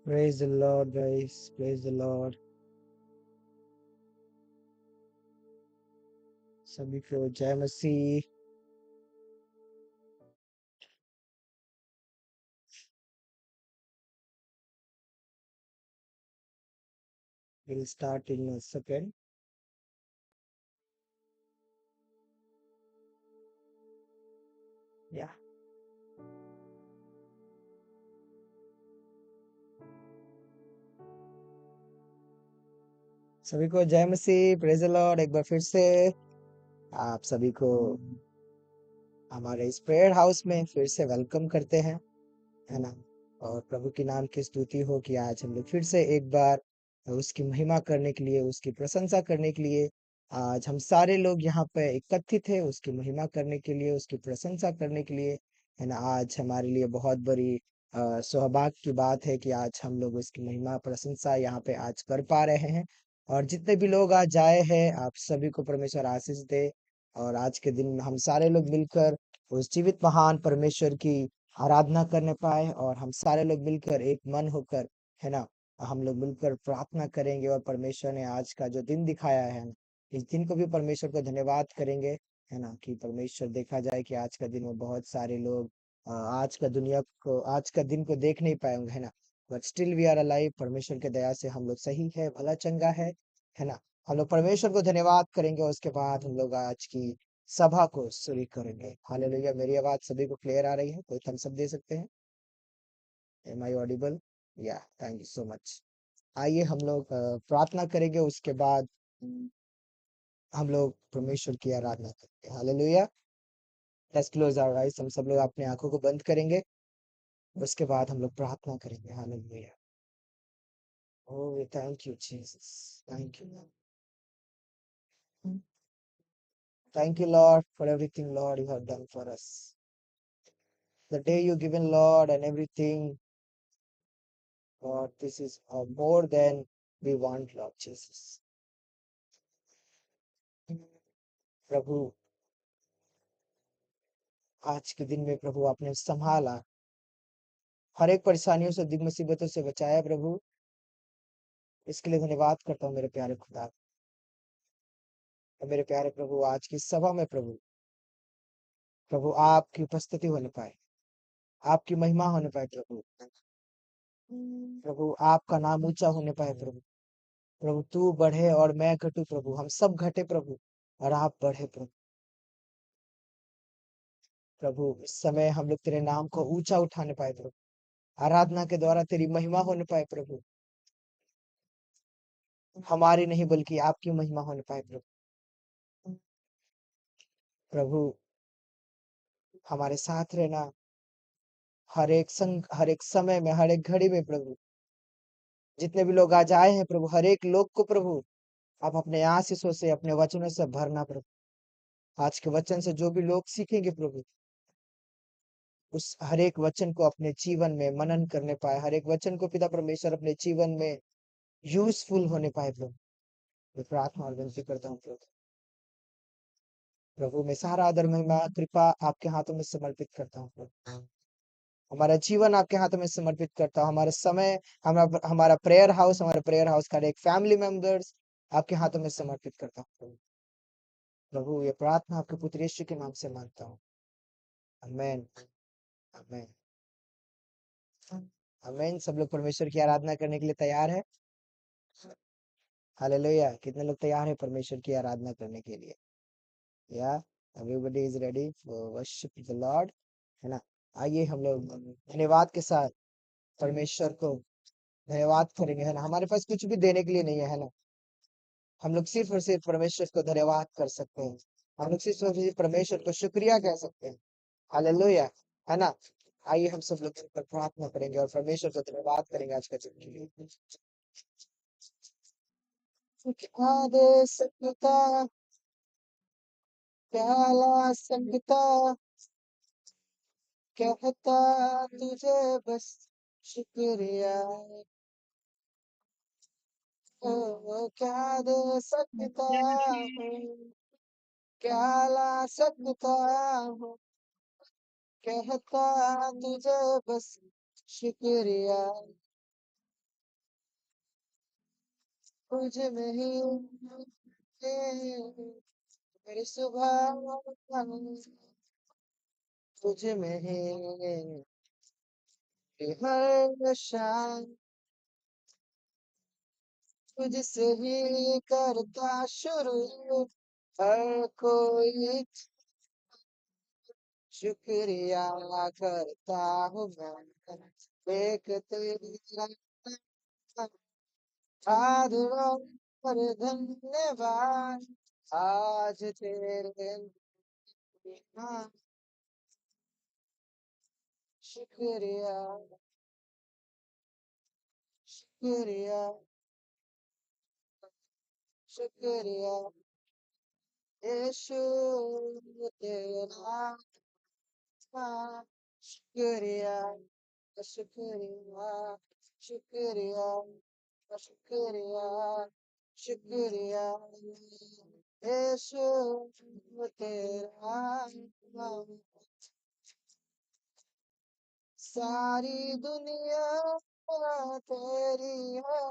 Praise the Lord, guys. Praise the Lord. सभी को जय मसीह. We'll start in a second. Yeah. सभी को जय मसीह. Praise the Lord. एक बार फिर से आप सभी को हमारे इस प्रेयर हाउस में फिर से वेलकम करते हैं, है ना. और प्रभु के नाम की स्तुति हो कि आज हम लोग फिर से एक बार उसकी महिमा करने के लिए, उसकी प्रशंसा करने के लिए आज हम सारे लोग यहाँ पे एकत्रित है, उसकी महिमा करने के लिए, उसकी प्रशंसा करने के लिए, है ना. आज हमारे लिए बहुत बड़ी सौभाग्य की बात है कि आज हम लोग उसकी महिमा प्रशंसा यहाँ पे आज कर पा रहे हैं. और जितने भी लोग आज आए हैं, आप सभी को परमेश्वर आशीष दे. और आज के दिन हम सारे लोग मिलकर उस जीवित महान परमेश्वर की आराधना करने पाए, और हम सारे लोग मिलकर एक मन होकर, है ना, हम लोग मिलकर प्रार्थना करेंगे. और परमेश्वर ने आज का जो दिन दिखाया है, इस दिन को भी परमेश्वर को धन्यवाद करेंगे, है ना. कि परमेश्वर, देखा जाए कि आज का दिन में बहुत सारे लोग आज का दिन को देख नहीं पाए होंगे, है ना. But still we are alive. परमेश्वर के दया से हम लोग सही है, भला चंगा है ना. हम लोग परमेश्वर को धन्यवाद करेंगे, और उसके बाद हम लोग आज की सभा को शुरू करेंगे. हालेलुया. मेरी आवाज सभी को क्लियर आ रही है? कोई थम्स अप दे सकते हैं? Am I audible? Yeah, thank you so much. आइए हम लोग प्रार्थना करेंगे, उसके बाद हम लोग परमेश्वर की आराधना करेंगे. Hallelujah. Let's close our eyes. हम सब लोग अपने आंखों को बंद करेंगे, उसके बाद हम लोग प्रार्थना करेंगे. Hallelujah. Oh, thank you Jesus. Thank you. Thank you Lord for everything, Lord, you have done for us. The day you given, Lord, and everything, Lord, this is more than we want, Lord Jesus. प्रभु, आज के दिन में प्रभु आपने संभाला, हर एक परेशानियों से, दिग मुसीबतों से बचाया प्रभु. इसके लिए धन्यवाद करता हूँ मेरे प्यारे खुदा. और मेरे प्यारे प्रभु, आज की सभा में प्रभु, प्रभु आपकी उपस्थिति होने पाए, आपकी महिमा होने पाए प्रभु. प्रभु आपका नाम ऊंचा होने पाए प्रभु. प्रभु तू बढ़े और मैं घटू प्रभु, हम सब घटे प्रभु, और आप बढ़े प्रभु. प्रभु इस समय हम लोग तेरे नाम को ऊंचा उठाने पाए प्रभु, आराधना के द्वारा तेरी महिमा होने पाए प्रभु. हमारी नहीं बल्कि आपकी महिमा होने पाए प्रभु. प्रभु हमारे साथ रहना, हर एक समय में, हर एक घड़ी में प्रभु. जितने भी लोग आज आए हैं प्रभु, हर एक लोग को प्रभु आप अपने आशीषों से, अपने वचनों से भरना प्रभु. आज के वचन से जो भी लोग सीखेंगे प्रभु, उस हर एक वचन को अपने जीवन में मनन करने पाए, हर एक वचन को पिता परमेश्वर अपने जीवन में यूजफुल होने पाए प्रभु. मैं प्रार्थना और विनती करता हूँ प्रभु. प्रभु मैं सारा आदर, महिमा, कृपा आपके हाथों में समर्पित करता हूँ प्रभु. हमारा जीवन आपके हाथों में समर्पित करता हूँ. हमारा समय, हमारा हमारा प्रेयर हाउस का एक फैमिली मेंबर्स आपके हाथों में समर्पित करता हूँ प्रभु. प्रभु ये प्रार्थना आपके पुत्र यीशु के नाम से मांगता हूँ. आमेन. आमेन. आमेन. सब लोग परमेश्वर की आराधना करने के लिए तैयार है? हालेलुया. कितने लोग तैयार है परमेश्वर की आराधना करने के लिए? या, everybody is ready for worship the Lord, है ना. आइए हम लोग धन्यवाद के साथ परमेश्वर को धन्यवाद करेंगे, है ना. हमारे पास कुछ भी देने के लिए नहीं है ना. हम लोग सिर्फ और सिर्फ परमेश्वर को धन्यवाद कर सकते हैं. हम लोग सिर्फ और सिर्फ परमेश्वर को शुक्रिया कह सकते हैं. हालेलुया, है ना. आइए हम सब लोग मिलकर प्रार्थना करेंगे और परमेश्वर को धन्यवाद करेंगे आज का दिन के लिए. क्या दे सकता, प्याला संगता, कहता तुझे बस शुक्रिया. ओ, क्या दे सकता हूँ, क्या ला सकता हूँ, कहता तुझे बस शुक्रिया. तुझ में ही है मेरी सुबह, तुझ में ही मेरी हर शाम, तुझसे ही करता शुरू हर कोई, शुक्रिया करता हूँ मैं एक तेरा आदरों पर धन्यवाद आज तेरे बिना, शुक्रिया शुक्रिया शुक्रिया यीशु तेरा शुक्रिया शुक्रिया शुक्रिया शुक्रिया शुक्रिया यीशु तेरा, सारी दुनिया तेरी है,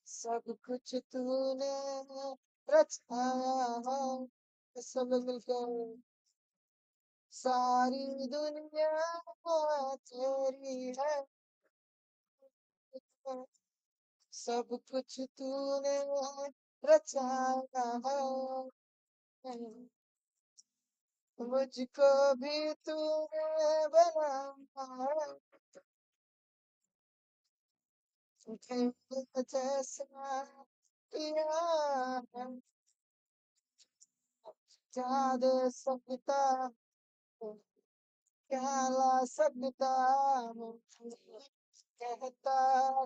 सब कुछ तूने रचाया है, सब मिलकर सारी दुनिया तेरी है, सब कुछ तूने रचाया है, मुझको भी तूने बनाया है, जैसा किया है, क्या दे सकता हूँ, क्या ला सकता हूँ, कहता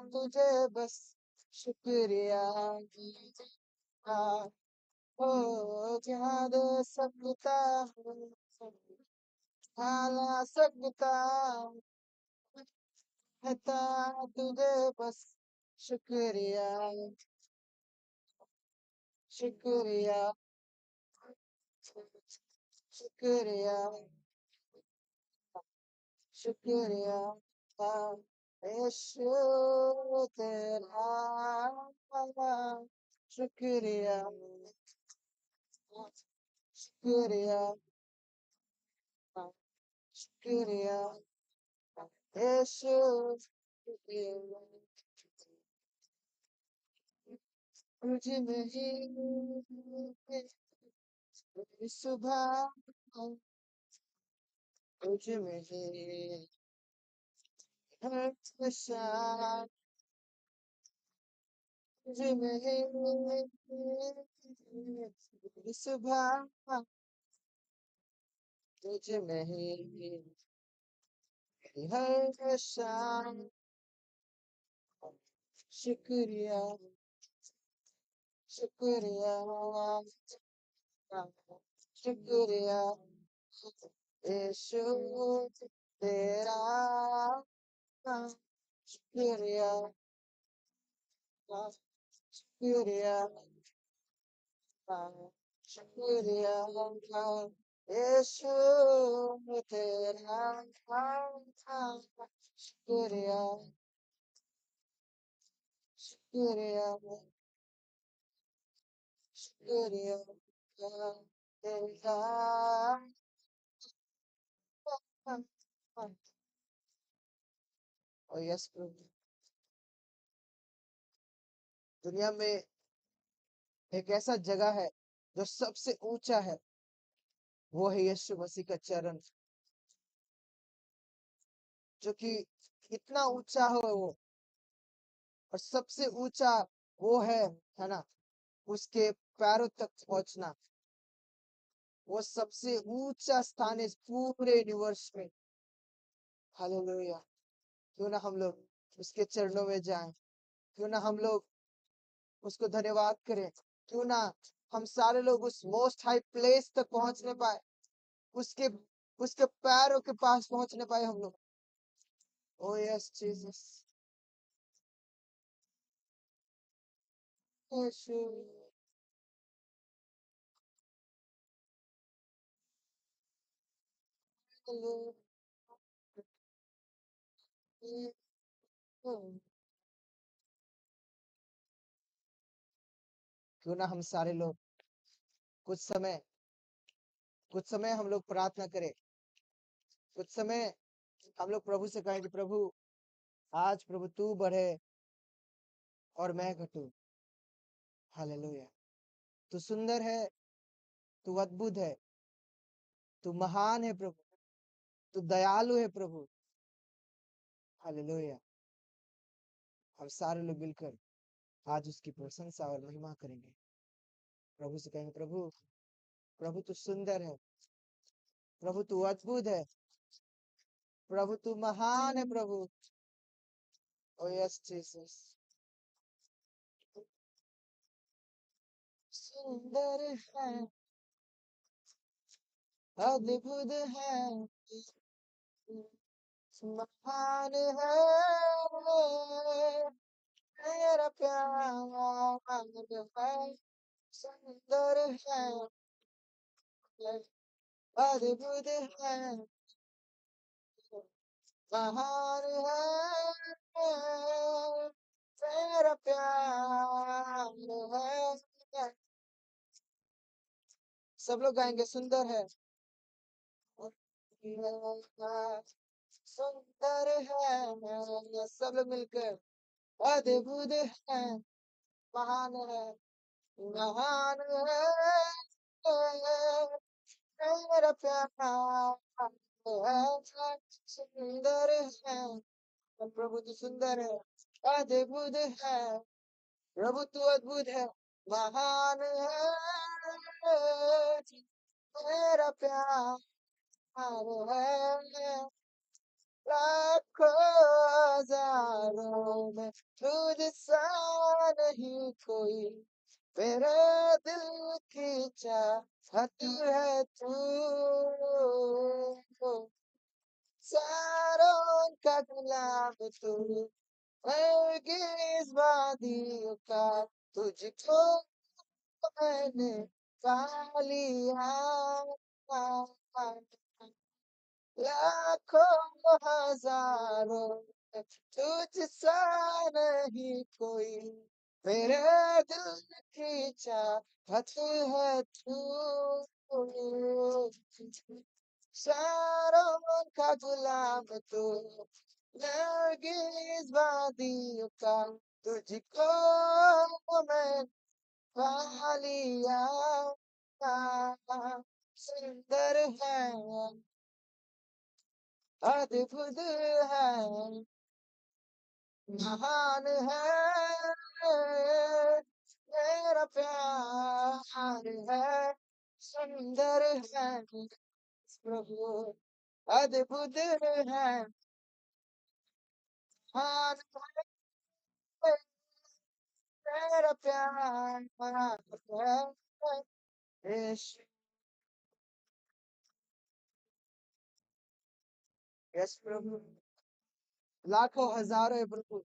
तुझे बस शुक्रिया, हाँ, हो क्या दे सकता हूँ, क्या ला सकता हूँ, कहता तुझे बस शुक्रिया शुक्रिया शुक्रिया शुक्रिया यीशु तेरा शुक्रिया शुक्रिया शुक्रिया यीशु तेरा, तुझ में ही मेरी सुबह, तुझ में ही हर शाम, तुझ में ही मेरी सुबह, तुझ में ही मेरी हर शाम, शुक्रिया शुक्रिया शुक्रिया यीशु तेरा, शुक्रिया शुक्रिया शुक्रिया यीशु तेरा, शुक्रिया शुक्रिया शुक्रिया तेरा। और यस प्रभु, दुनिया में एक ऐसा जगह है जो सबसे ऊंचा है, वो है यीशु मसीह का चरण, जो कि इतना ऊंचा हो वो, और सबसे ऊंचा वो है ना, उसके पैरों तक पहुंचना, वो सबसे ऊंचा स्थान है इस पूरे यूनिवर्स में। हालेलुया। क्यों ना हम लोग उसके चरणों में जाएं, क्यों ना हम लोग उसको धन्यवाद करें, क्यों ना हम सारे लोग उस मोस्ट हाई प्लेस तक पहुंचने पाए, उसके उसके पैरों के पास पहुंचने पाए हम लोग। ओ यस जीसस, यीशु क्यों ना हम सारे लोग कुछ समय हम लोग प्रार्थना करें, कुछ समय हम लोग प्रभु से कहें कि प्रभु आज प्रभु तू बढ़े और मैं घटूं। हालेलुया। तू सुंदर है, तू अद्भुत है, तू महान है प्रभु, तू दयालु है प्रभु। हालेलुया। हम सारे लोग मिलकर आज उसकी प्रशंसा और महिमा करेंगे। प्रभु से कहेंगे प्रभु, प्रभु तू सुंदर है, प्रभु तू अद्भुत है, प्रभु तू महान है प्रभु। ओ यस जीसस। सुंदर है, अद्भुत है, महान है मेरा प्यार है। सुंदर है, अद्भुत है, महान है मेरा प्यार है। सब लोग गाएंगे सुंदर है, सुंदर है, सब लोग मिलकर अद्भुत है, महान है, महान है मेरा प्यार है। सुंदर है, प्रभु तू सुंदर है, अद्भुत है, प्रभु तू अद्भुत है, महान है मेरा प्यार है। लाखों हजारों में तुझसा नहीं कोई, मेरे दिल की चाहत है तू। सारों का गुलाब तू, हरगिज़ वादियों का तुझको मैंने पा लिया। लाखों हजारों में तुझसा नहीं कोई, मेरे दिल की चाहत है तू। सारों का गुलाम तू, नरगिस वादियों का तुझको मैं पा लिया। सुंदर है, अद्भुत है, महान है मेरा प्यार है। सुंदर है प्रभु, अद्भुत है, महान है मेरा प्यार है। यस, यस प्रभु। लाखों हजारों है प्रभु,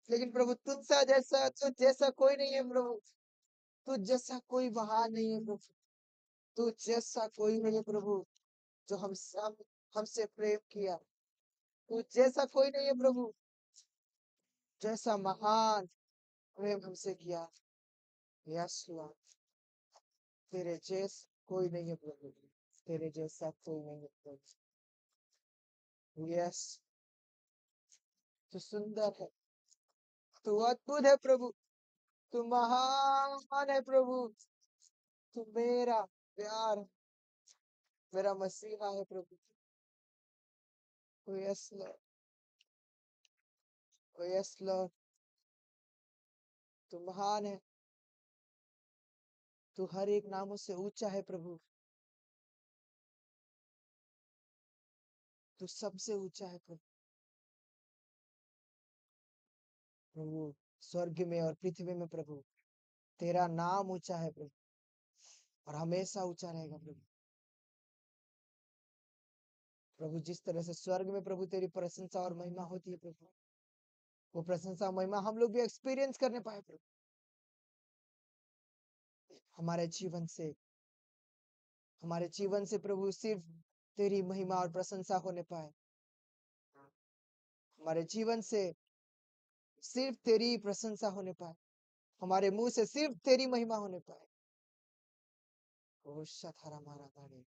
लेकिन प्रभु तुझ जैसा कोई नहीं है प्रभु। तुझ जैसा कोई महान नहीं है प्रभु। तुझ जैसा कोई नहीं है प्रभु जो हमसे प्रेम किया। तू जैसा कोई नहीं है प्रभु, जैसा महान प्रेम हमसे किया। यस लॉर्ड, तेरे जैसा कोई नहीं है प्रभु, तेरे जैसा कोई नहीं है प्रभु। यस, तू सुंदर है, तू अद्भुत है प्रभु, तू महान है प्रभु। तू मेरा प्यार, मेरा मसीहा है प्रभु। यस लॉर्ड, यस लॉर्ड, तू महान है, तू हर एक नामों से ऊंचा है प्रभु। तू सबसे ऊंचा है प्रभु। प्रभु स्वर्ग में और पृथ्वी में प्रभु तेरा नाम ऊंचा है प्रभु, और हमेशा ऊंचा रहेगा प्रभु। प्रभु जिस तरह से स्वर्ग में प्रभु तेरी प्रशंसा और महिमा होती है प्रभु, वो प्रशंसा महिमा हम लोग भी एक्सपीरियंस करने पाए प्रभु। हमारे जीवन से हमारे जीवन से प्रभु सिर्फ तेरी महिमा और प्रशंसा होने पाए। हमारे जीवन से सिर्फ तेरी प्रशंसा होने पाए। हमारे मुंह से सिर्फ तेरी महिमा होने पाए। ओ शथारा मारा तारे।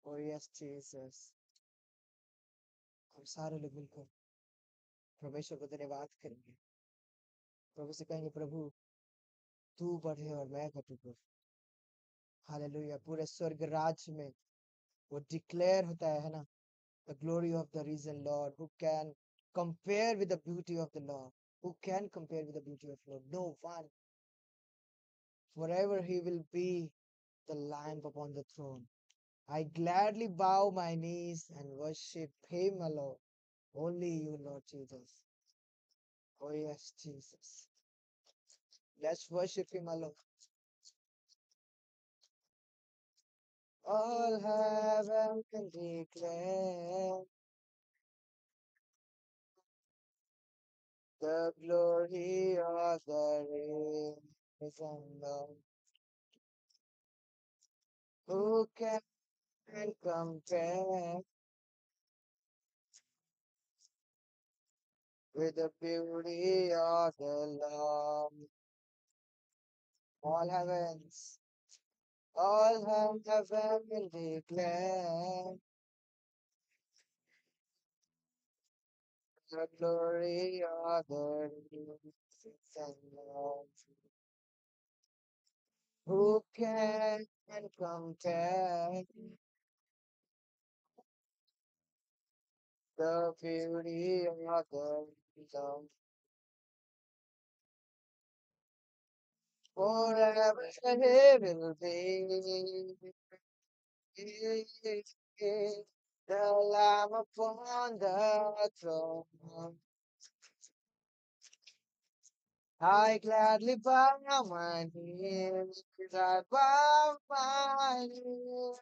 ओ यस जीसस। हम सारे लोग मिलकर परमेश्वर को धन्यवाद करेंगे। प्रभु से कहेंगे, प्रभु तू बढ़े और मैं घटू प्रभु। हालेलुया। पूरे स्वर्ग राज्य में वो डिक्लेयर होता है ना, the glory of the risen Lord. Who can compare with the beauty of the Lord? Who can compare with the beauty of the Lord? No one. Forever he will be the Lamb upon the throne. I gladly bow my knees and worship him alone. Only you, Lord Jesus. Oh yes, Jesus. Let's worship him alone. All heaven can declare the glory of the risen Lord. Who can compare with the beauty of the Lord? All heavens, all heaven will declare the glory of the risen Lord. Who can compare the beauty of the Lord? Forever he will be the Lamb upon the throne. I gladly bow my knees, I bow my knees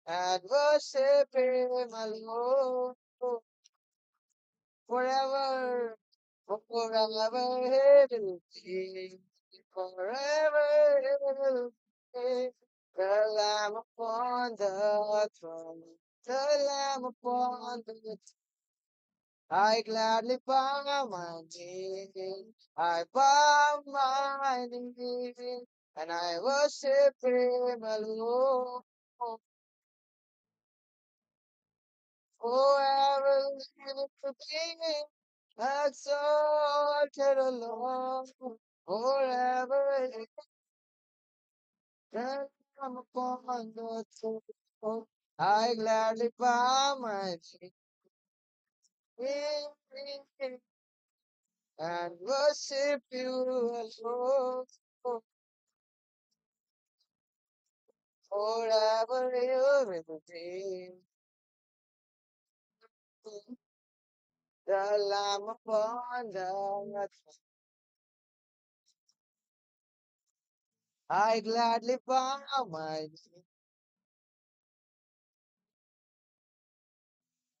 and worship him alone. Forever, forever he will be, forever he will be the Lamb upon the throne, the Lamb upon the throne. I gladly bow my knees, I bow my knees, and I worship him alone. Forever living to be exalted alone. Forever come upon the throne. I gladly bow my knees and worship you alone. Forever you will be the Lamb upon the throne. I gladly bow my knees.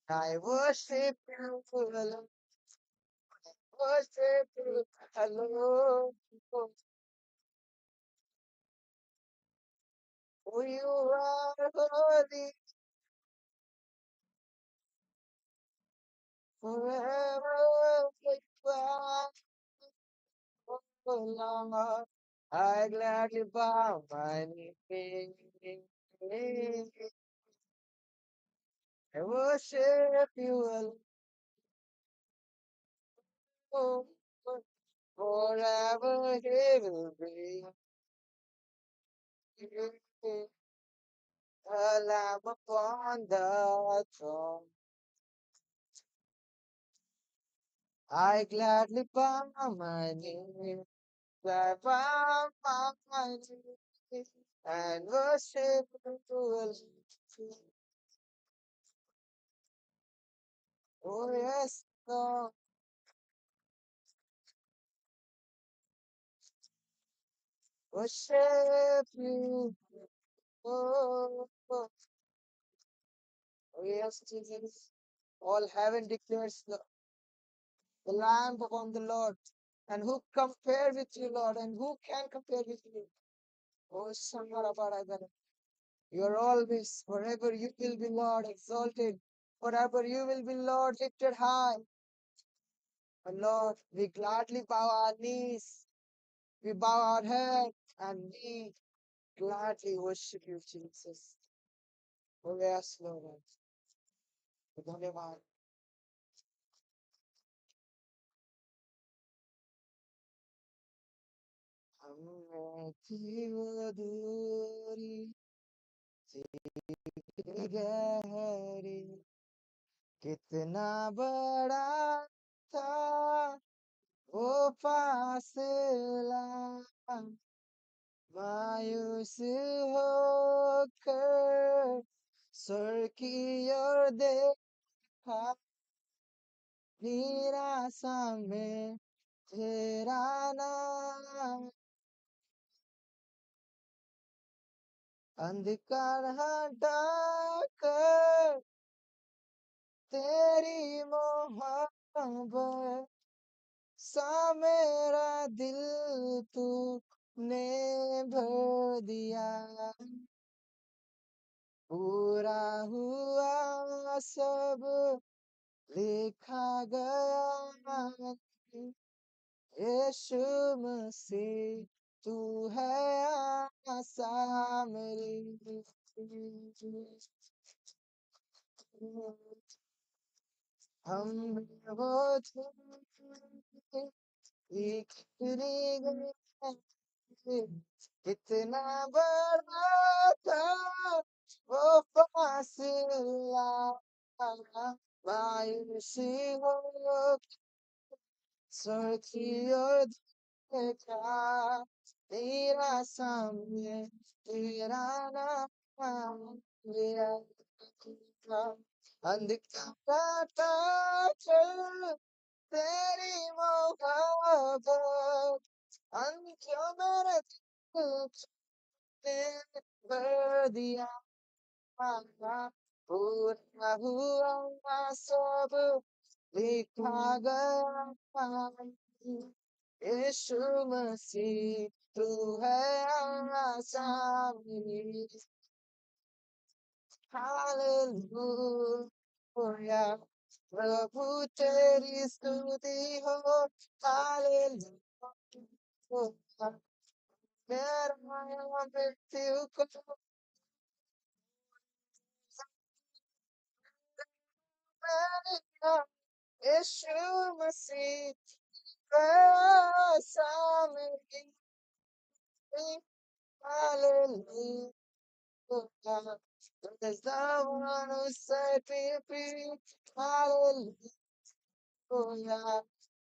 I worship you alone. Worship you alone. For you are holy forever. Lord, I gladly bow my knees. I worship you alone. Forever he will be the Lamb upon the throne. I gladly bow my knees. I bow my knees and worship you alone. Oh yes, Lord, worship you. Oh, oh, oh yes, Jesus. All heaven declares the Lamb upon the Lord. And who compare with you, Lord? And who can compare with you? Oh, Shamarabara. You are always, forever you will be, Lord, exalted. Forever you will be, Lord, lifted high. And Lord, we gladly bow our knees, we bow our head, and we gladly worship you, Jesus. Oh yes, Lord. धन्यवाद। हमें थी वो दूरी थी गहरी, कितना बड़ा था वो फासला, मायूस होकर स्वर की ओर देखा, निराशा में तेरा नाम, अंधकार हटाकर तेरी मोहब्बत सा मेरा दिल तूने भर दिया, पूरा हुआ सब लिखा गया, यीशु मसीह तू है आशा मेरी। हम वो बिखरी गए, कितना बड़ा था वो फासला, मायूसी हो सोची और देखा, तेरा सामने तेरा नाम लिया, अंधकार चल तेरी मोहब्बत, अंधियों मेरे दिल ने भर दिया, पूरा हुआ सब लिखा गया, यीशु मसीह तू है आशा मेरी। हालेलुया, प्रभु तेरी स्तुति हो, हालेलुया, मेरा मृत्यु को मैंने यीशु मसीह आशा मेरी, hallelujah, there's the one who set me free, hallelujah.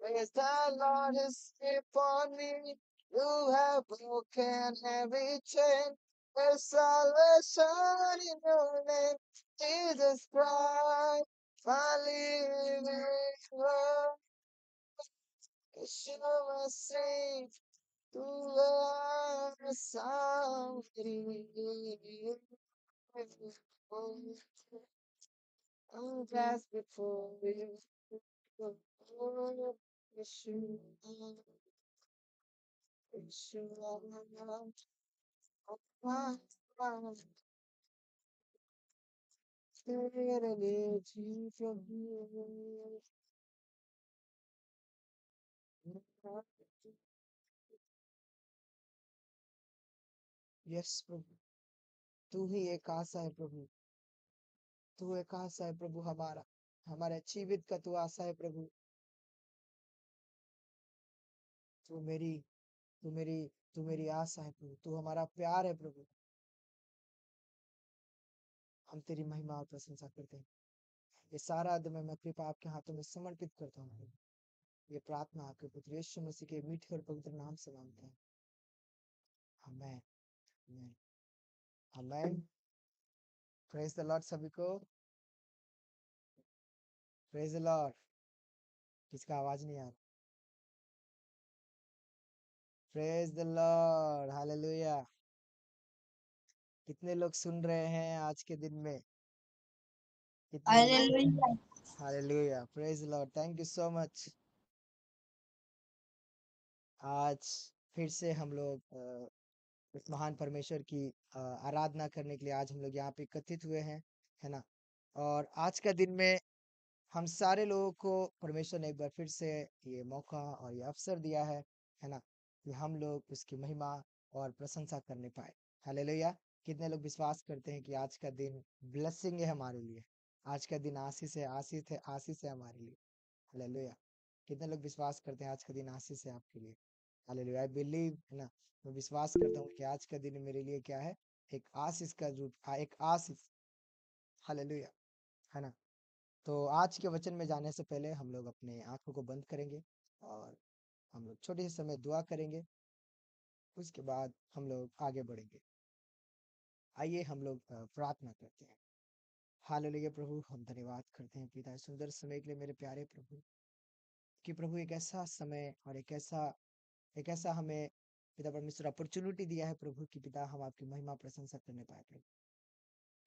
Praise the Lord who sleep on me. You have broken every chain. There's salvation in your name, Jesus Christ, my living Lord. Yeshua Messiah, tu és somebody. I'm just before you. Yeshua, Yeshua, eternity from you. Yes, प्रभु, तू ही एक आशा है प्रभु, तू एक आशा है प्रभु हमारा, हमारे जीवित का तू आशा है प्रभु, तू मेरी तू मेरी तू मेरी आशा है प्रभु, तू हमारा प्यार है प्रभु। हम तेरी महिमा और प्रशंसा करते हैं। ये सारा दम मैं कृपा आपके हाथों में समर्पित करता हूँ प्रभु। ये प्रार्थना आपके पुत्र यीशु मसीह के मीठे और पवित्र नाम से मांगते हैं, आमेन, आमेन, आमेन। प्रेज द लॉर्ड सभी को, प्रेज द लॉर्ड। किसका आवाज नहीं आ रहा? Praise the Lord, hallelujah. कितने लोग सुन रहे हैं आज के दिन में? कितने लोग? Hallelujah. Hallelujah, praise the Lord, thank you so much. आज फिर से हम लोग इस महान परमेश्वर की आराधना करने के लिए आज हम लोग यहाँ पे एकत्रित हुए हैं, है ना। और आज का दिन में हम सारे लोगों को परमेश्वर ने एक बार फिर से ये मौका और ये अवसर दिया है ना, कि हम लोग उसकी महिमा और प्रशंसा करने पाए। हालेलुया। कितने लोग विश्वास करते हैं कि आज का दिन ब्लेसिंग है हमारे लिए, आज का दिन आशीष है, आशीष है हमारे लिए। हालेलुया। कितने लोग विश्वास करते हैं आज का दिन आशीष है आपके लिए। हालेलुया। आई बिलीव, है ना, मैं विश्वास करता हूँ कि आज का दिन मेरे लिए क्या है, एक आशीष का रूप, एक आशीष। हालेलुया, है ना। तो आज के वचन में जाने से पहले हम लोग अपने आंखों को बंद करेंगे और हम लोग छोटे से समय दुआ करेंगे, उसके बाद हम लोग आगे बढ़ेंगे। आइए हम लोग प्रार्थना करते हैं। हालेलुया। प्रभु, हम धन्यवाद करते हैं पिता इस सुंदर समय के लिए, मेरे प्यारे प्रभु, कि प्रभु एक ऐसा समय और एक ऐसा हमें पिता परमेश्वर अपॉर्चुनिटी दिया है प्रभु, कि पिता हम आपकी महिमा प्रशंसा करने पाए प्रभु।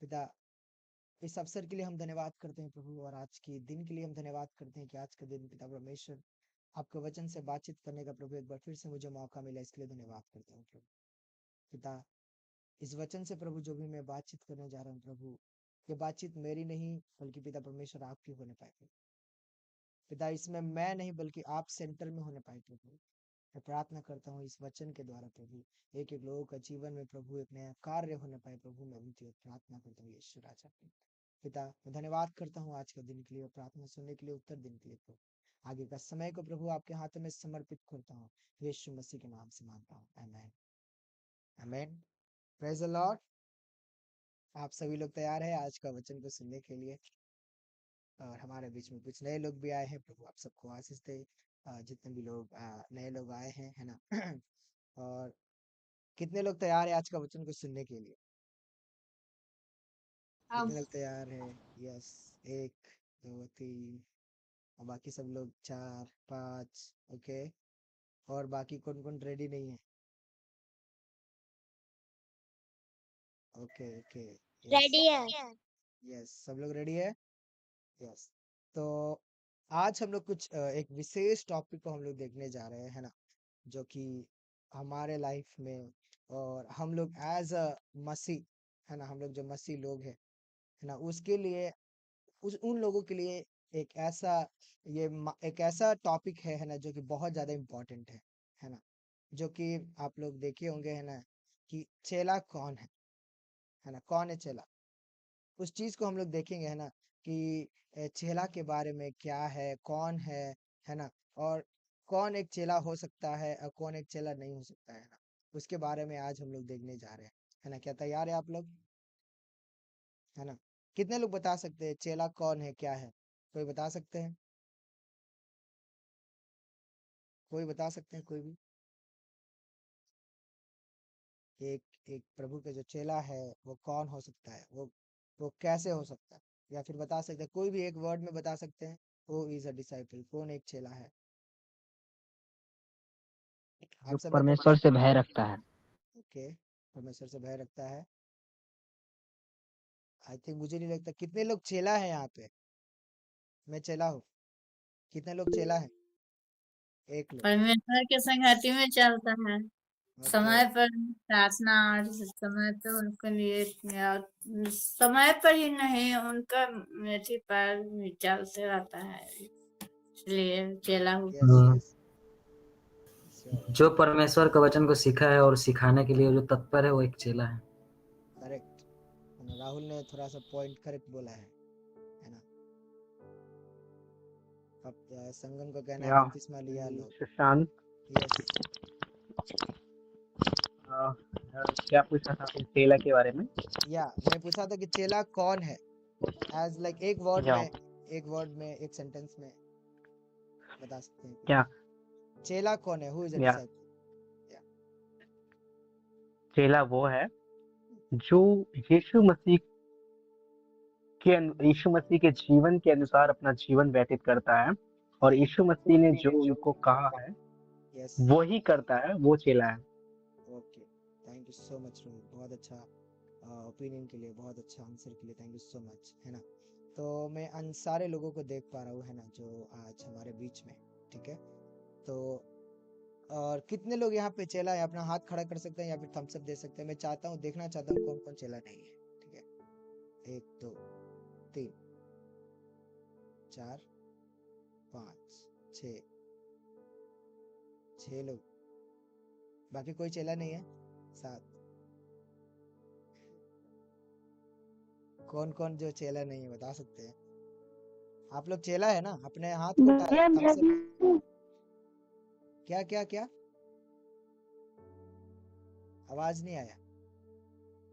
पिता, इस अवसर के लिए हम धन्यवाद करते हैं प्रभु, और आज के दिन के लिए हम धन्यवाद करते हैं कि आज का दिन पिता परमेश्वर आपके वचन से बातचीत करने का प्रभु एक बार फिर से मुझे मौका मिला, इसके लिए धन्यवाद करता हूँ प्रभु। पिता, इस वचन से प्रभु जो भी मैं बातचीत करने जा रहा हूँ प्रभु, ये बातचीत मेरी नहीं बल्कि पिता परमेश्वर आपकी होने पाए प्रभु। पिता, इसमें मैं नहीं बल्कि आप सेंटर में होने पाए प्रभु। मैं प्रार्थना करता हूँ इस वचन के द्वारा प्रभु, एक एक लोगों का जीवन में प्रभु एक नया कार्य होने पाए प्रभु। मैं उनकी प्रार्थना करता हूँ यीशु राजा। पिता, मैं धन्यवाद करता हूँ आज के दिन के लिए और प्रार्थना सुनने के लिए, उत्तर देने के लिए प्रभु। आगे का समय को प्रभु आपके हाथों में समर्पित करता हूँ, यीशु मसीह के नाम से मांगता हूँ, आमीन। आमीन। Praise the Lord. आप सभी लोग तैयार हैं आज का वचन को सुनने के लिए? और हमारे बीच में कुछ नए लोग भी आए हैं, प्रभु आप सबको आशीष दे। जितने भी लोग नए लोग आए हैं, है ना। और कितने लोग तैयार हैं आज का वचन को सुनने के लिए? हम कितने लोग तैयार हैं? यस। एक, दो, तीन, और बाकी सब लोग चार, पाँच। ओके। और बाकी कौन कौन रेडी नहीं है? Okay okay. यस रेडी है। यस, सब लोग रेडी है। यस। तो आज हम लोग कुछ एक विशेष टॉपिक को हम लोग देखने जा रहे हैं, है ना, जो कि हमारे लाइफ में, और हम लोग एज अ मसीह, है ना, हम लोग जो मसीह लोग हैं, है ना, उसके लिए, उन लोगों के लिए एक ऐसा, एक ऐसा टॉपिक है ना, जो कि बहुत ज्यादा इम्पोर्टेंट है ना, जो कि आप लोग देखे होंगे, है ना, कि चेला कौन है ना, कौन है चेला। उस चीज को हम लोग देखेंगे, है ना, कि चेला के बारे में क्या है, कौन है ना, और कौन एक चेला हो सकता है और कौन एक चेला नहीं हो सकता है ना, उसके बारे में आज हम लोग देखने जा रहे हैं, है ना। क्या तैयार है आप लोग? है ना। कितने लोग बता सकते हैं चेला कौन है, क्या है? कोई बता सकते हैं? कोई बता सकते हैं, कोई भी? एक एक प्रभु के जो चेला है वो कौन हो सकता है, वो कैसे हो सकता है, या फिर बता सकते हैं, कोई भी एक वर्ड में बता सकते हैं, वो इज अ डिसाइपल, कौन एक चेला है? जो आप सभी को परमेश्वर से भय रखता है। ओके, परमेश्वर से भय रखता है। आई थिंक, मुझे नहीं लगता कितने लोग चेला है यहाँ पे। मैं चेला हूँ। कितने लोग चेला है? एक लोग। परमेश्वर के संगति में चलता है, ओके। समय पर प्रार्थना, और समय पे उनके लिए, और समय पर ही नहीं, उनका मेथी पर भी चलते रहता है, इसलिए चेला हूँ। Yes yes. श्योर। जो परमेश्वर के वचन को सीखा है और सिखाने के लिए जो तत्पर है वो एक चेला है। करेक्ट। राहुल ने थोड़ा सा पॉइंट करेक्ट बोला है ना। अब संगम को कहना है या बपतिस्मा लिया लोग। शशांक, यस। क्या पूछा था आपने चेला के बारे में? या मैं पूछा था कि चेला कौन है, एज लाइक एक वर्ड या में, एक सेंटेंस में बता सकते हैं कि क्या चेला कौन है, हु इज अ या डिसाइपल? या चेला वो है जो यीशु मसीह यीशु मसीह के जीवन के अनुसार अपना जीवन व्यतीत करता है, और यीशु मसीह ने जो उनको कहा है यस। वो ही करता है, वो चेला है। Okay. Thank you so much Rohit, बहुत अच्छा ओपिनियन के लिए, बहुत अच्छा आंसर के लिए, थैंक यू सो मच, है ना। तो मैं उन सारे लोगों को देख पा रहा हूँ, है ना, जो आज हमारे बीच में, ठीक है। तो और कितने लोग यहाँ पे चेला है, अपना हाथ खड़ा कर सकते हैं या फिर थम्स अप दे सकते हैं? मैं चाहता हूँ, देखना चाहता हूँ कौन कौन चेला नहीं है, ठीक है। एक, दो, तीन, 4 5 6 6 लोग, बाकी कोई चेला नहीं है। 7। कौन कौन जो चेला नहीं है बता सकते हैं? आप लोग चेला है ना? अपने हाथ को भैया मैं thumbs up। भी हूँ। क्या क्या क्या? आवाज नहीं आया।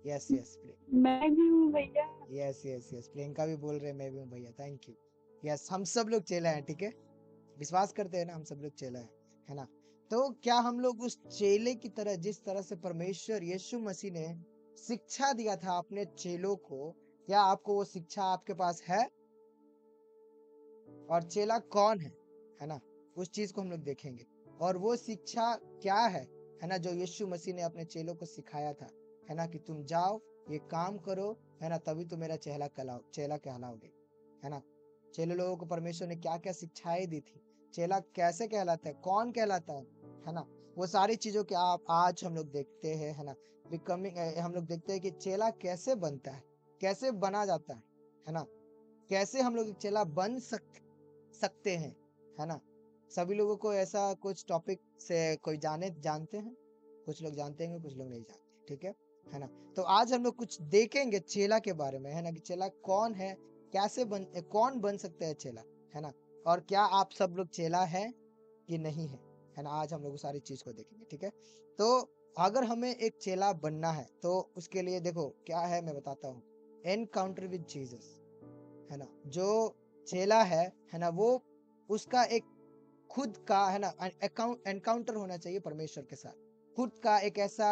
यस यस मैं भी हूँ भैया। यस यस यस, प्रियंका भी बोल रहे हैं मैं भी हूँ भैया, थैंक यू। यस, हम सब लोग चेला हैं, ठीक है? विश्वास करते हैं ना हम सब लोग चेला है ना? तो क्या हम लोग उस चेले की तरह, जिस तरह से परमेश्वर यीशु मसीह ने शिक्षा दिया था अपने चेलों को, क्या आपको वो शिक्षा आपके पास है? और चेला कौन है ना? उस चीज को हम लोग देखेंगे। और वो शिक्षा क्या है ना, जो यीशु मसीह ने अपने चेलों को सिखाया था, है ना, कि तुम जाओ ये काम करो, है ना, तभी तो मेरा चेला कहलाओगे, है ना? चेले लोगों को परमेश्वर ने क्या क्या शिक्षाएं दी थी, चेला कैसे कहलाता है, कौन कहलाता है ना? वो सारी चीजों के आप आज हम लोग देखते हैं, है ना? बिकमिंग, हम लोग देखते हैं कि चेला कैसे बनता है, कैसे बना जाता है ना? कैसे हम लोग एक चेला बन सकते हैं, है ना? सभी लोगों को ऐसा कुछ टॉपिक से कोई जानते हैं? कुछ लोग जानते हैं, कुछ लोग नहीं जानते, ठीक है ना? तो आज हम लोग कुछ देखेंगे चेला के बारे में, है ना, कि चेला कौन है, कौन बन सकता है चेला, है ना? और क्या आप सब लोग चेला है कि नहीं है ना? आज हम लोग सारी चीज को देखेंगे, ठीक है? तो अगर हमें एक चेला बनना है तो उसके लिए देखो क्या है, मैं बताता हूँ। एनकाउंटर विद जीसस, है ना? जो चेला है ना, वो उसका एक खुद का, है ना, एनकाउंटर होना चाहिए परमेश्वर के साथ। खुद का एक ऐसा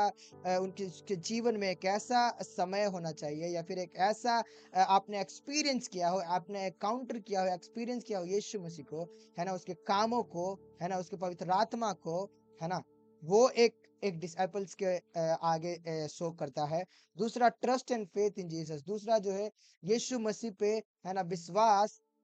उसके जीवन में एक ऐसा समय होना चाहिए, या फिर एक ऐसा आपने एक्सपीरियंस किया हो, आपने एनकाउंटर किया हो, एक्सपीरियंस किया हो यीशु मसीह को, है ना, उसके कामों को, है ना, उसके पवित्र आत्मा को, है ना? वो एक डिसाइपल्स के आगे शो करता है। दूसरा, trust and faith in Jesus. दूसरा जो है यीशु मसीह पे, है ना,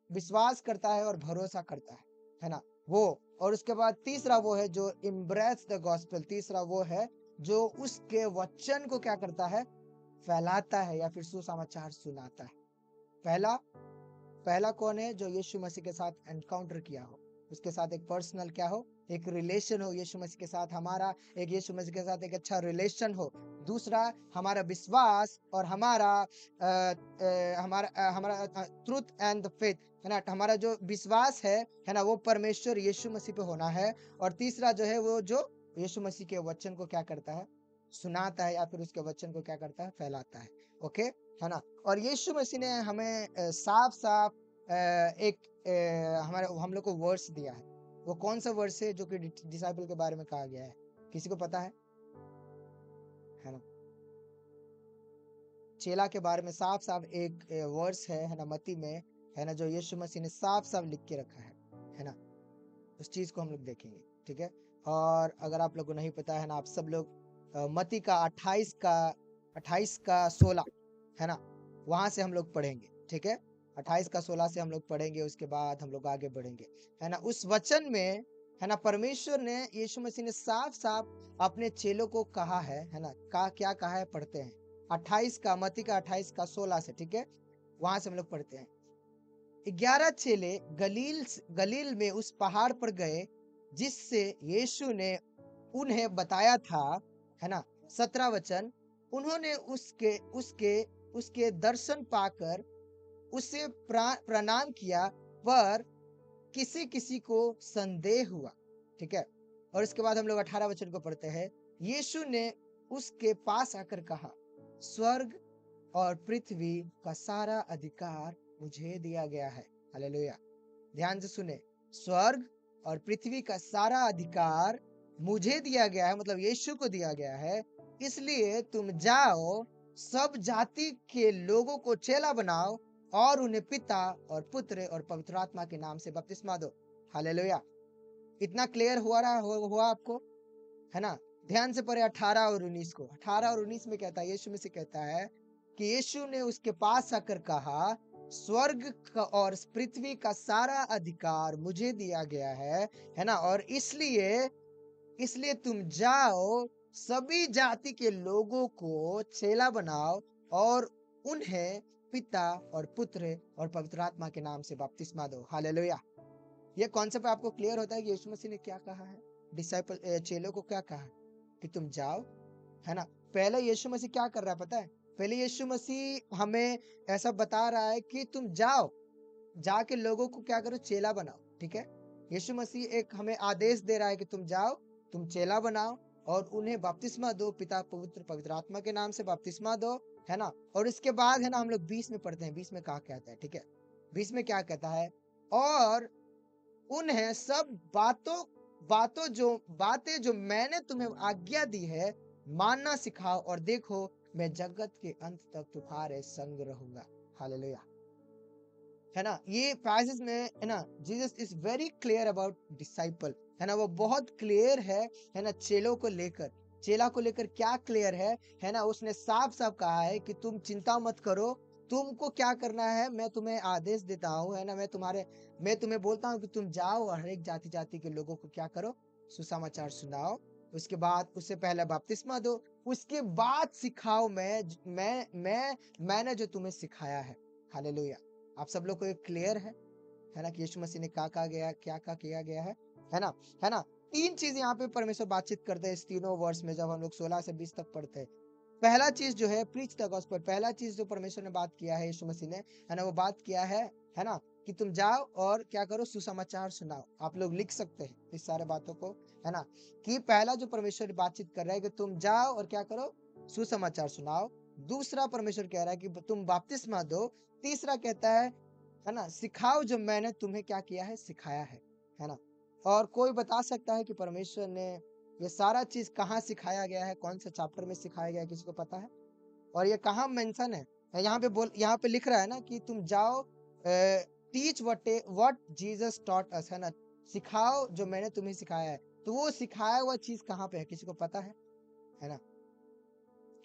विश्वास करता है और भरोसा करता है ना? वो, और उसके बाद तीसरा वो है जो इम्ब्रेस द गॉस्पेल। तीसरा वो है जो उसके वचन को क्या करता है, फैलाता है, या फिर सुसमाचार सुनाता है। पहला कौन है? जो यीशु मसीह के साथ एनकाउंटर किया हो, उसके साथ एक पर्सनल क्या हो, एक रिलेशन हो यीशु मसीह के साथ, हमारा एक यीशु मसीह के साथ एक अच्छा रिलेशन हो। दूसरा, हमारा विश्वास और हमारा ट्रूथ एंड द फेथ, है ना, हमारा जो विश्वास है ना, वो परमेश्वर यीशु मसीह पे होना है। और तीसरा जो है वो जो यीशु मसीह के वचन को क्या करता है, सुनाता है, या फिर उसके वचन को क्या करता है, फैलाता है। ओके, है ना? और यीशु मसीह ने हमें साफ साफ एक हम लोग को वर्स दिया है। वो कौन सा वर्स है जो कि डिसाइपल के बारे में कहा गया है? किसी को पता है ना? चेला के बारे में साफ साफ एक वर्स है ना, मत्ती में, है ना, जो यीशु मसीह ने साफ साफ लिख के रखा है ना? उस चीज को हम लोग देखेंगे, ठीक है? और अगर आप लोग को नहीं पता है ना, आप सब लोग मत्ती का 28 का 16, है ना, वहां से हम लोग पढ़ेंगे, ठीक है? 28 का 16 से हम लोग पढ़ेंगे, उसके बाद हम लोग आगे बढ़ेंगे, है ना? उस वचन में, है ना, परमेश्वर ने, यीशु मसीह ने साफ साफ अपने चेलों को कहा है ना, क्या कहा है, पढ़ते हैं 28 का, मत्ती का 28 का 16 से, ठीक है? वहां से हम लोग पढ़ते हैं। 11 चेले गलील में उस पहाड़ पर गए जिससे यीशु ने उन्हें बताया था, है ना? 17 वचन, उन्होंने उसके उसके उसके दर्शन पाकर उसे प्रणाम किया, पर किसी किसी को संदेह हुआ, ठीक है? और इसके बाद हम लोग 18 वचन को पढ़ते हैं। यीशु ने उसके पास आकर कहा, स्वर्ग और पृथ्वी का सारा अधिकार मुझे दिया गया है। हालेलुया! ध्यान से सुने, स्वर्ग और पृथ्वी का सारा अधिकार मुझे दिया गया है, मतलब यीशु को दिया गया है। इसलिए तुम जाओ, सब जाति के लोगों को चेला बनाओ और उन्हें पिता और पुत्र और पवित्र आत्मा के नाम से बपतिस्मा दो। हालेलुया! इतना क्लियर हुआ आपको, है ना? ध्यान से पढ़े 18 और 19 को। 18 और 19 में कहता है, यीशु में से कहता है कि यीशु ने उसके पास आकर कहा, स्वर्ग का और पृथ्वी का सारा अधिकार मुझे दिया गया है ना? और इसलिए तुम जाओ, सभी जाति के लोगों को चेला बनाओ और उन्हें पिता और पुत्र और पवित्र आत्मा के नाम से बपतिस्मा दो। हालेलुया। ये कॉन्सेप्ट आपको क्लियर होता है कि यीशु मसीह ने क्या कहा है, डिसाइपल चेलों को क्या कहा है कि तुम जाओ, है ना। पहले यीशु मसीह क्या कर रहा है पता है? पहले यीशु मसीह हमें ऐसा बता रहा है कि तुम जाओ, जाके लोगों को क्या करो, चेला बनाओ। ठीक है, यीशु मसीह एक हमें आदेश दे रहा है कि तुम जाओ, तुम चेला बनाओ और उन्हें बपतिस्मा दो, पिता पुत्र पवित्र आत्मा के नाम से बपतिस्मा दो, है ना। और इसके बाद है ना हम लोग 20 में पढ़ते हैं, 20 में क्या कहता है, ठीक है। 20 में क्या कहता है, और उन्हें सब बातें जो मैंने तुम्हें आज्ञा दी है मानना सिखाओ, और देखो मैं जगत के अंत तक तुम्हारे संग रहूंगा। हालेलुया, है ना। ये पैसेज में है ना Jesus is very clear about disciple, है ना। वो बहुत क्लियर है ना। चेला को लेकर क्या क्लियर है ना। उसने साफ साफ कहा है कि तुम चिंता मत करो, तुमको क्या करना है, मैं तुम्हें आदेश देता हूँ, है ना। मैं तुम्हें बोलता हूँ कि तुम जाओ और हर एक जाति जाति के लोगों को क्या करो, सुसमाचार सुनाओ। उसके बाद उससे पहले बपतिस्मा दो, उसके बाद सिखाओ मैंने जो तुम्हें सिखाया है। हालेलुया। आप सब लोग को ये क्लियर है ना कि यीशु मसीह ने क्या किया गया है ना, है ना। तीन चीज यहाँ पे परमेश्वर बातचीत करते हैं इस तीनों वर्ष में, जब हम लोग 16 से 20 तक पढ़ते हैं। पहला चीज जो है प्रीच द गॉस्पेल, पहला चीज जो परमेश्वर ने बात किया है, यीशु मसीह ने, है ना, वो बात किया है ना, कि तुम जाओ और क्या करो, सुसमाचार सुनाओ। आप लोग लिख सकते हैं इस सारे बातों को, है ना, कि पहला जो परमेश्वर बातचीत कर रहा है कि तुम जाओ और क्या करो, सुसमाचार सुनाओ। दूसरा परमेश्वर कह रहा है कि तुम बपतिस्मा दो। तीसरा कहता है ना, सिखाओ जो मैंने तुम्हें क्या किया है, सिखाया है ना। और कोई बता सकता है कि परमेश्वर ने ये सारा चीज कहाँ सिखाया गया है, कौन से चैप्टर में सिखाया गया है, किसी को पता है? और ये कहाँ मेंशन है? यहाँ पे लिख रहा है ना कि तुम जाओ, teach what Jesus taught us, है ना, सिखाओ जो मैंने तुम्हें सिखाया है। तो वो सिखाया हुआ चीज कहाँ पे है, किसी को पता है ना?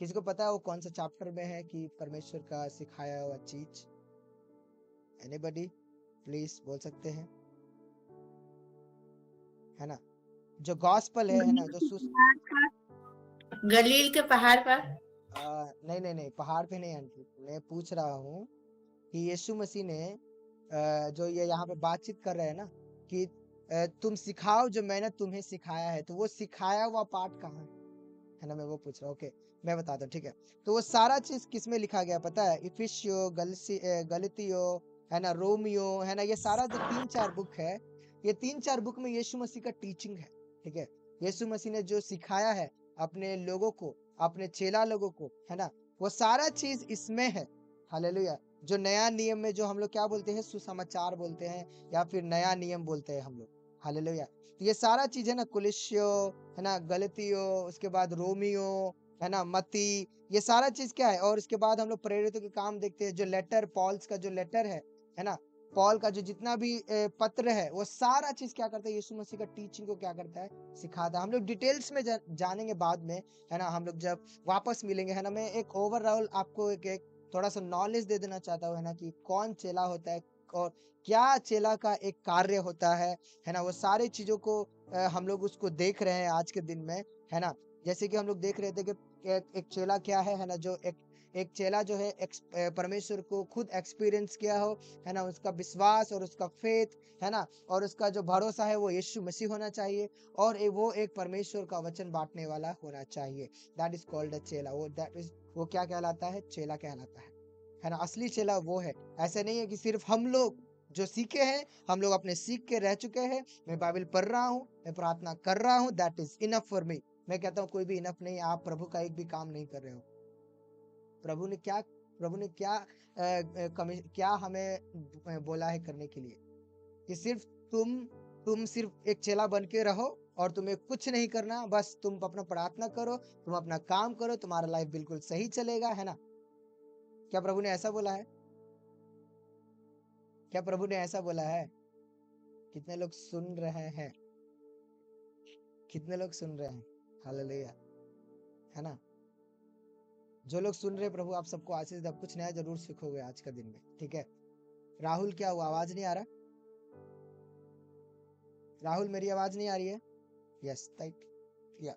किसी को पता है वो कौन सा चैप्टर में है कि परमेश्वर का सिखाया हुआ चीज? एनीबॉडी प्लीज बोल सकते हैं, है ना। जो गॉस्पल है ना, जो गलील के पहाड़ पर। नहीं, पहाड़ पे नहीं आंटी, मैं पूछ रहा हूँ कि यीशु मसीह ने जो ये यहाँ पे बातचीत कर रहे हैं ना कि तुम सिखाओ जो मैंने तुम्हें सिखाया है, तो वो सिखाया हुआ पार्ट कहाँ है ना, मैं वो पूछ रहा हूँ। ओके, मैं बताता हूँ, ठीक है। तो वो सारा चीज किस में लिखा गया पता है? इफिसियो, गलतियो, है ना, रोमियो, है ना, ये सारा जो 3-4 बुक है, ये 3-4 बुक में यीशु मसीह का टीचिंग है, ठीक है। यीशु मसीह ने जो सिखाया है अपने लोगों को, अपने चेला लोगों को, है ना, वो सारा चीज इसमें है। हालेलुया। जो नया नियम में जो हम लोग क्या बोलते हैं, सुसमाचार बोलते हैं, या फिर नया नियम बोलते हैं हम लोग। हालेलुया। तो ये सारा चीज है ना, कुलिसियो, है ना, गलतियो, उसके बाद रोमियो, है ना, मती, ये सारा चीज क्या है। और उसके बाद हम लोग प्रेरितों के काम देखते हैं, जो लेटर पॉल्स का जो लेटर है ना, पॉल का जो जितना भी पत्र है, वो सारा चीज क्या करता है, यीशु मसीह का टीचिंग को क्या करता है, सिखाता है। हम लोग डिटेल्स में जानेंगे बाद में, है ना, हम लोग जब वापस मिलेंगे, है ना। मैं एक ओवरऑल आपको एक थोड़ा सा नॉलेज दे देना चाहता हूँ, है ना, कि कौन चेला होता है और क्या चेला का एक कार्य होता है ना। वो सारी चीजों को हम लोग उसको देख रहे हैं आज के दिन में, है ना। जैसे कि हम लोग देख रहे थे कि एक चेला क्या है ना, जो एक चेला जो है परमेश्वर को खुद एक्सपीरियंस किया हो, है ना, उसका विश्वास और उसका फेथ, है ना, और उसका जो भरोसा है वो यीशु मसीह होना चाहिए, और वो एक परमेश्वर का वचन बांटने वाला होना चाहिए। दैट इज कॉल्ड अ चेला। वो क्या कहलाता है, चेला कहलाता है ना। असली चेला वो है। ऐसे नहीं है कि सिर्फ हम लोग जो सीखे हैं, हम लोग अपने सीख के रह चुके हैं, मैं बाइबल पढ़ रहा हूँ, मैं प्रार्थना कर रहा हूँ, that is enough for me. मैं कहता हूँ कोई भी इनफ नहीं, आप प्रभु का एक भी काम नहीं कर रहे हो। प्रभु ने क्या हमें बोला है करने के लिए, कि सिर्फ तुम सिर्फ एक चेला बन के रहो और तुम्हें कुछ नहीं करना, बस तुम अपना प्रार्थना करो, तुम अपना काम करो, तुम्हारा लाइफ बिल्कुल सही चलेगा, है ना। क्या प्रभु ने ऐसा बोला है? क्या प्रभु ने ऐसा बोला है? कितने लोग सुन रहे हैं? कितने लोग सुन रहे हैं? हालेलुया, है ना। जो लोग सुन रहे हैं, प्रभु आप सबको आशीष दे, कुछ नया जरूर सीखोगे आज का दिन में, ठीक है। राहुल, क्या हुआ, आवाज नहीं आ रहा? राहुल, मेरी आवाज नहीं आ रही है? यस, राइट, या।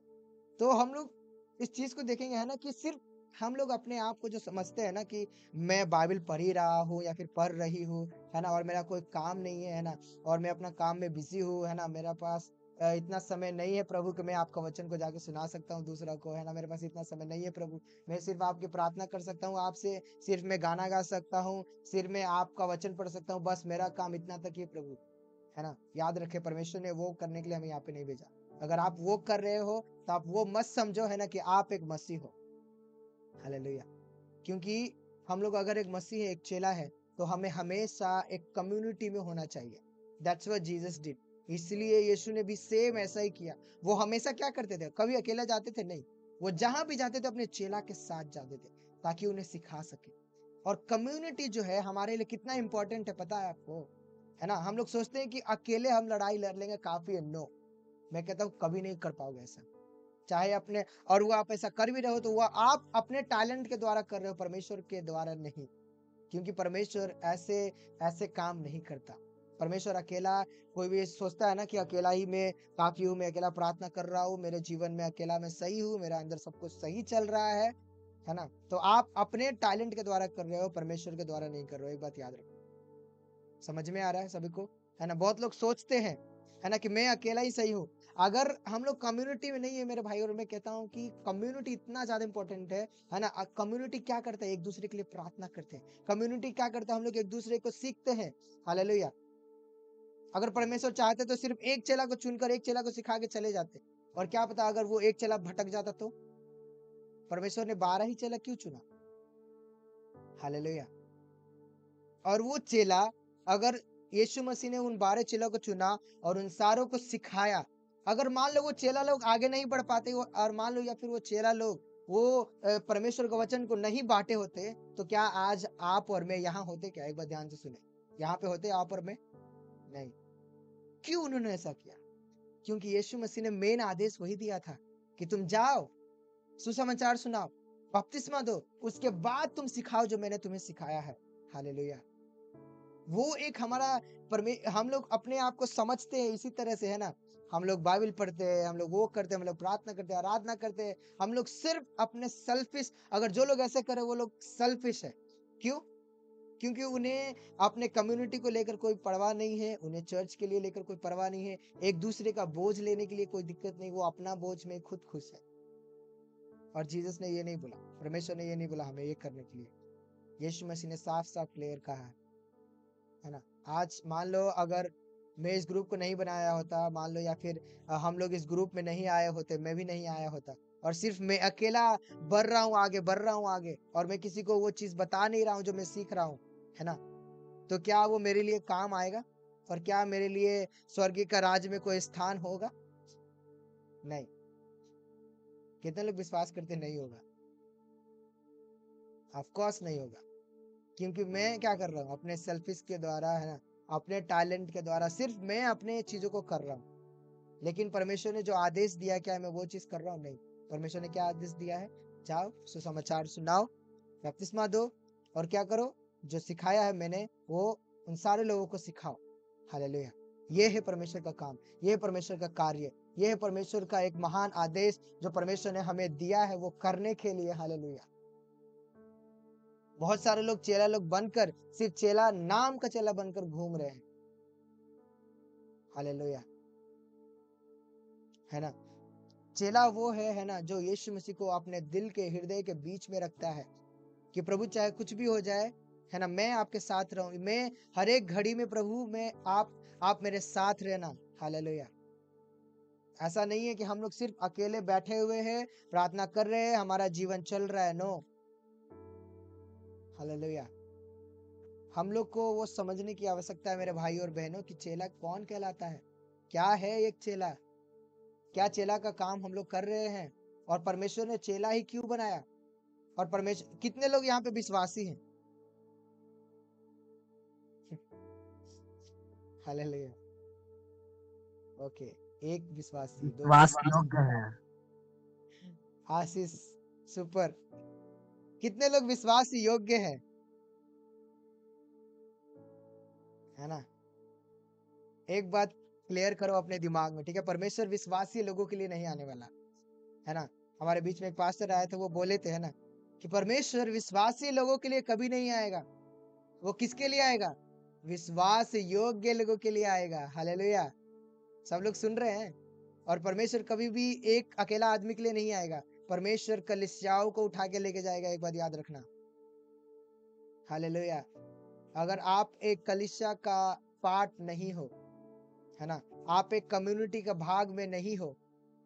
तो हम लोग इस चीज को देखेंगे, है ना, कि सिर्फ हम लोग अपने आप को जो समझते हैं ना कि मैं बाइबल पढ़ ही रहा हूँ या फिर पढ़ रही हूँ, है ना, और मेरा कोई काम नहीं है ना, और मैं अपना काम में बिजी हूँ, है ना, मेरा पास इतना समय नहीं है प्रभु कि मैं आपका वचन को जाके सुना सकता हूँ दूसरा को, है ना, मेरे पास इतना समय नहीं है प्रभु, मैं सिर्फ आपकी प्रार्थना कर सकता हूँ आपसे, सिर्फ मैं गाना गा सकता हूँ, सिर्फ मैं आपका वचन पढ़ सकता हूँ, बस मेरा काम इतना तक ही है प्रभु, है ना। याद रखे, परमेश्वर ने वो करने के लिए हमें यहाँ पे नहीं भेजा। अगर आप वो कर रहे हो तो आप वो मत समझो, है ना, कि आप एक मसीह हो। हालेलुया। क्योंकि हम लोग अगर एक मसीह है, एक चेला है, तो हमें हमेशा एक कम्युनिटी में होना चाहिए। That's what Jesus did. इसलिए यीशु ने भी सेम ऐसा ही किया। वो हमेशा क्या करते थे, कभी अकेला जाते थे नहीं, वो जहां भी जाते थे अपने चेला के साथ जाते थे ताकि उन्हें सिखा सके। और कम्युनिटी जो है हमारे लिए कितना इंपॉर्टेंट है पता है आपको, है ना। हम लोग सोचते हैं कि अकेले हम लड़ाई लड़ लेंगे काफी है। नो, मैं कहता हूँ कभी नहीं कर पाओगे ऐसा। चाहे अपने, और वो आप ऐसा कर भी रहे हो तो वो आप अपने टैलेंट के द्वारा कर रहे हो, परमेश्वर के द्वारा नहीं। क्योंकि परमेश्वर ऐसे ऐसे काम नहीं करता। परमेश्वर अकेला, कोई भी सोचता है ना कि अकेला ही मैं काफी हूँ, मैं अकेला प्रार्थना कर रहा हूँ, मेरे जीवन में अकेला मैं सही हूँ, मेरा अंदर सब कुछ सही चल रहा है ना। तो आप अपने टैलेंट के द्वारा कर रहे हो, परमेश्वर के द्वारा नहीं कर रहे हो। एक बात याद रखो। समझ में आ रहा है सभी को, है ना। बहुत लोग सोचते हैं, है ना, कि मैं अकेला ही सही हूँ। अगर हम लोग कम्युनिटी में नहीं है मेरे भाई, और मैं कहता हूँ कि कम्युनिटी इतना ज्यादा इंपॉर्टेंट है ना। कम्युनिटी क्या करता है, एक दूसरे के लिए प्रार्थना करते हैं। कम्युनिटी क्या करता है, हम लोग एक दूसरे को सीखते हैं। हालेलुया। अगर परमेश्वर चाहते तो सिर्फ एक चेला को चुनकर एक चेला को सिखा के चले जाते, और क्या पता अगर वो एक चेला भटक जाता तो। परमेश्वर ने 12 ही चेला क्यों चुना। हालेलुया। और वो चेला, अगर यीशु मसीह ने उन 12 चेलों को चुना और उन सारों को सिखाया, अगर मान लो वो चेला लोग आगे नहीं बढ़ पाते और मान लो या फिर वो चेला लोग वो परमेश्वर के वचन को नहीं बांटे होते, तो क्या आज आप और मैं यहाँ होते क्या। एक बार ध्यान से सुने, यहाँ पे होते आप और मैं नहीं। क्यों उन्होंने ऐसा किया, क्योंकि यीशु मसीह ने मेन आदेश वही दिया था कि तुम जाओ, सुसमाचार सुनाओ, बपतिस्मा दो, उसके बाद तुम सिखाओ जो मैंने तुम्हें सिखाया है। हालेलुया। वो एक हमारा हम लोग अपने आप को समझते हैं इसी तरह से, है ना। हम लोग बाइबल पढ़ते हैं, हम लोग वो करते हैं, हम लोग प्रार्थना करते हैं, आराधना करते हैं, हम लोग सिर्फ अपने सेल्फिश, अगर जो लोग ऐसे करे वो लोग सेल्फिश है। क्यों? क्योंकि उन्हें अपने कम्युनिटी को लेकर कोई परवाह नहीं है, उन्हें चर्च के लिए लेकर कोई परवाह नहीं है, एक दूसरे का बोझ लेने के लिए कोई दिक्कत नहीं, वो अपना बोझ में खुद खुश है। और जीसस ने ये नहीं बोला, परमेश्वर ने ये नहीं बोला हमें ये करने के लिए। यीशु मसीह ने साफ साफ क्लियर कहा है ना। आज मान लो अगर मैं इस ग्रुप को नहीं बनाया होता, मान लो, या फिर हम लोग इस ग्रुप में नहीं आए होते, मैं भी नहीं आया होता, और सिर्फ मैं अकेला बढ़ रहा हूँ आगे, बढ़ रहा हूँ आगे, और मैं किसी को वो चीज बता नहीं रहा हूँ जो मैं सीख रहा हूँ, है ना, तो क्या वो मेरे लिए काम आएगा? और क्या मेरे लिए स्वर्ग का राज में कोई स्थान होगा? नहीं। कितने लोग विश्वास करते नहीं होगा? ऑफ कोर्स नहीं होगा। क्योंकि मैं क्या कर रहा हूँ, अपने सेल्फिश के द्वारा, है ना, अपने टैलेंट के द्वारा सिर्फ मैं अपने चीजों को कर रहा हूँ। लेकिन परमेश्वर ने जो आदेश दिया, क्या मैं वो चीज कर रहा हूँ? नहीं। परमेश्वर ने क्या आदेश दिया है? जाओ, सुसमाचार सुनाओ, बपतिस्मा दो, और क्या करो, जो सिखाया है मैंने वो उन सारे लोगों को सिखाओ। हालेलुया। ये है परमेश्वर का काम, ये है परमेश्वर का कार्य, ये है परमेश्वर का एक महान आदेश जो परमेश्वर ने हमें दिया है वो करने के लिए। हालेलुया। बहुत सारे लोग चेला लोग बनकर, सिर्फ चेला, नाम का चेला बनकर घूम रहे हैं। हालेलुया। है ना। चेला वो है ना, जो यीशु मसीह को अपने दिल के हृदय के बीच में रखता है कि प्रभु चाहे कुछ भी हो जाए, है ना, मैं आपके साथ रहूं, मैं हर एक घड़ी में प्रभु, मैं आप मेरे साथ रहना। हालेलुया। ऐसा नहीं है कि हम लोग सिर्फ अकेले बैठे हुए हैं, प्रार्थना कर रहे हैं, हमारा जीवन चल रहा है। नो। हालेलुया। हम लोग को वो समझने की आवश्यकता है मेरे भाई और बहनों कि चेला कौन कहलाता है, क्या है एक चेला, क्या चेला का काम हम लोग कर रहे हैं, और परमेश्वर ने चेला ही क्यों बनाया। और परमेश्वर, कितने लोग यहाँ पे विश्वासी हैं? हालेलुया। ओके, एक विश्वासी, दो विश्वास विश्वासी। योग्य है। आशीष, सुपर। कितने लोग विश्वास योग्य है ना। एक बात क्लियर करो अपने दिमाग में, ठीक है। परमेश्वर विश्वासी लोगों के लिए नहीं आने वाला, है ना। हमारे बीच में एक पास्टर आए थे, वो बोले थे, है ना, कि परमेश्वर विश्वासी लोगों के लिए कभी नहीं आएगा। वो किसके लिए आएगा? विश्वास योग्य लोगों के लिए आएगा। हालेलुया। सब लोग सुन रहे हैं? और परमेश्वर कभी भी एक अकेला आदमी के लिए नहीं आएगा। परमेश्वर कलीसियाओं को उठा के लेके जाएगा, एक बात याद रखना। हालेलुया। अगर आप एक कलीसिया का पार्ट नहीं हो, है ना, आप एक कम्युनिटी का भाग में नहीं हो,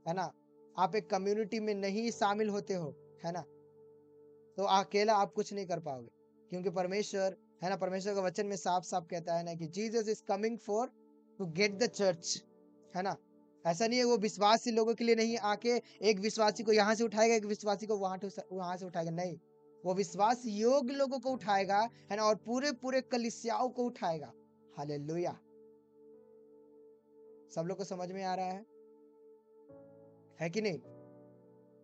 है ना, आप एक कम्युनिटी में नहीं शामिल होते हो, है ना, तो अकेला आप कुछ नहीं कर पाओगे। क्योंकि परमेश्वर, है ना, परमेश्वर का वचन में साफ साफ कहता है ना कि Jesus is coming for to get the church, है ना। ऐसा नहीं है वो विश्वासी लोगों के लिए नहीं आके एक विश्वासी को यहाँ से उठाएगा, एक विश्वासी को वहां से उठाएगा, नहीं। वो विश्वास योग्य लोगों को उठाएगा, है ना, और पूरे पूरे कलीसियाओं को उठाएगा। हालेलुया। सब लोग को समझ में आ रहा है कि नहीं?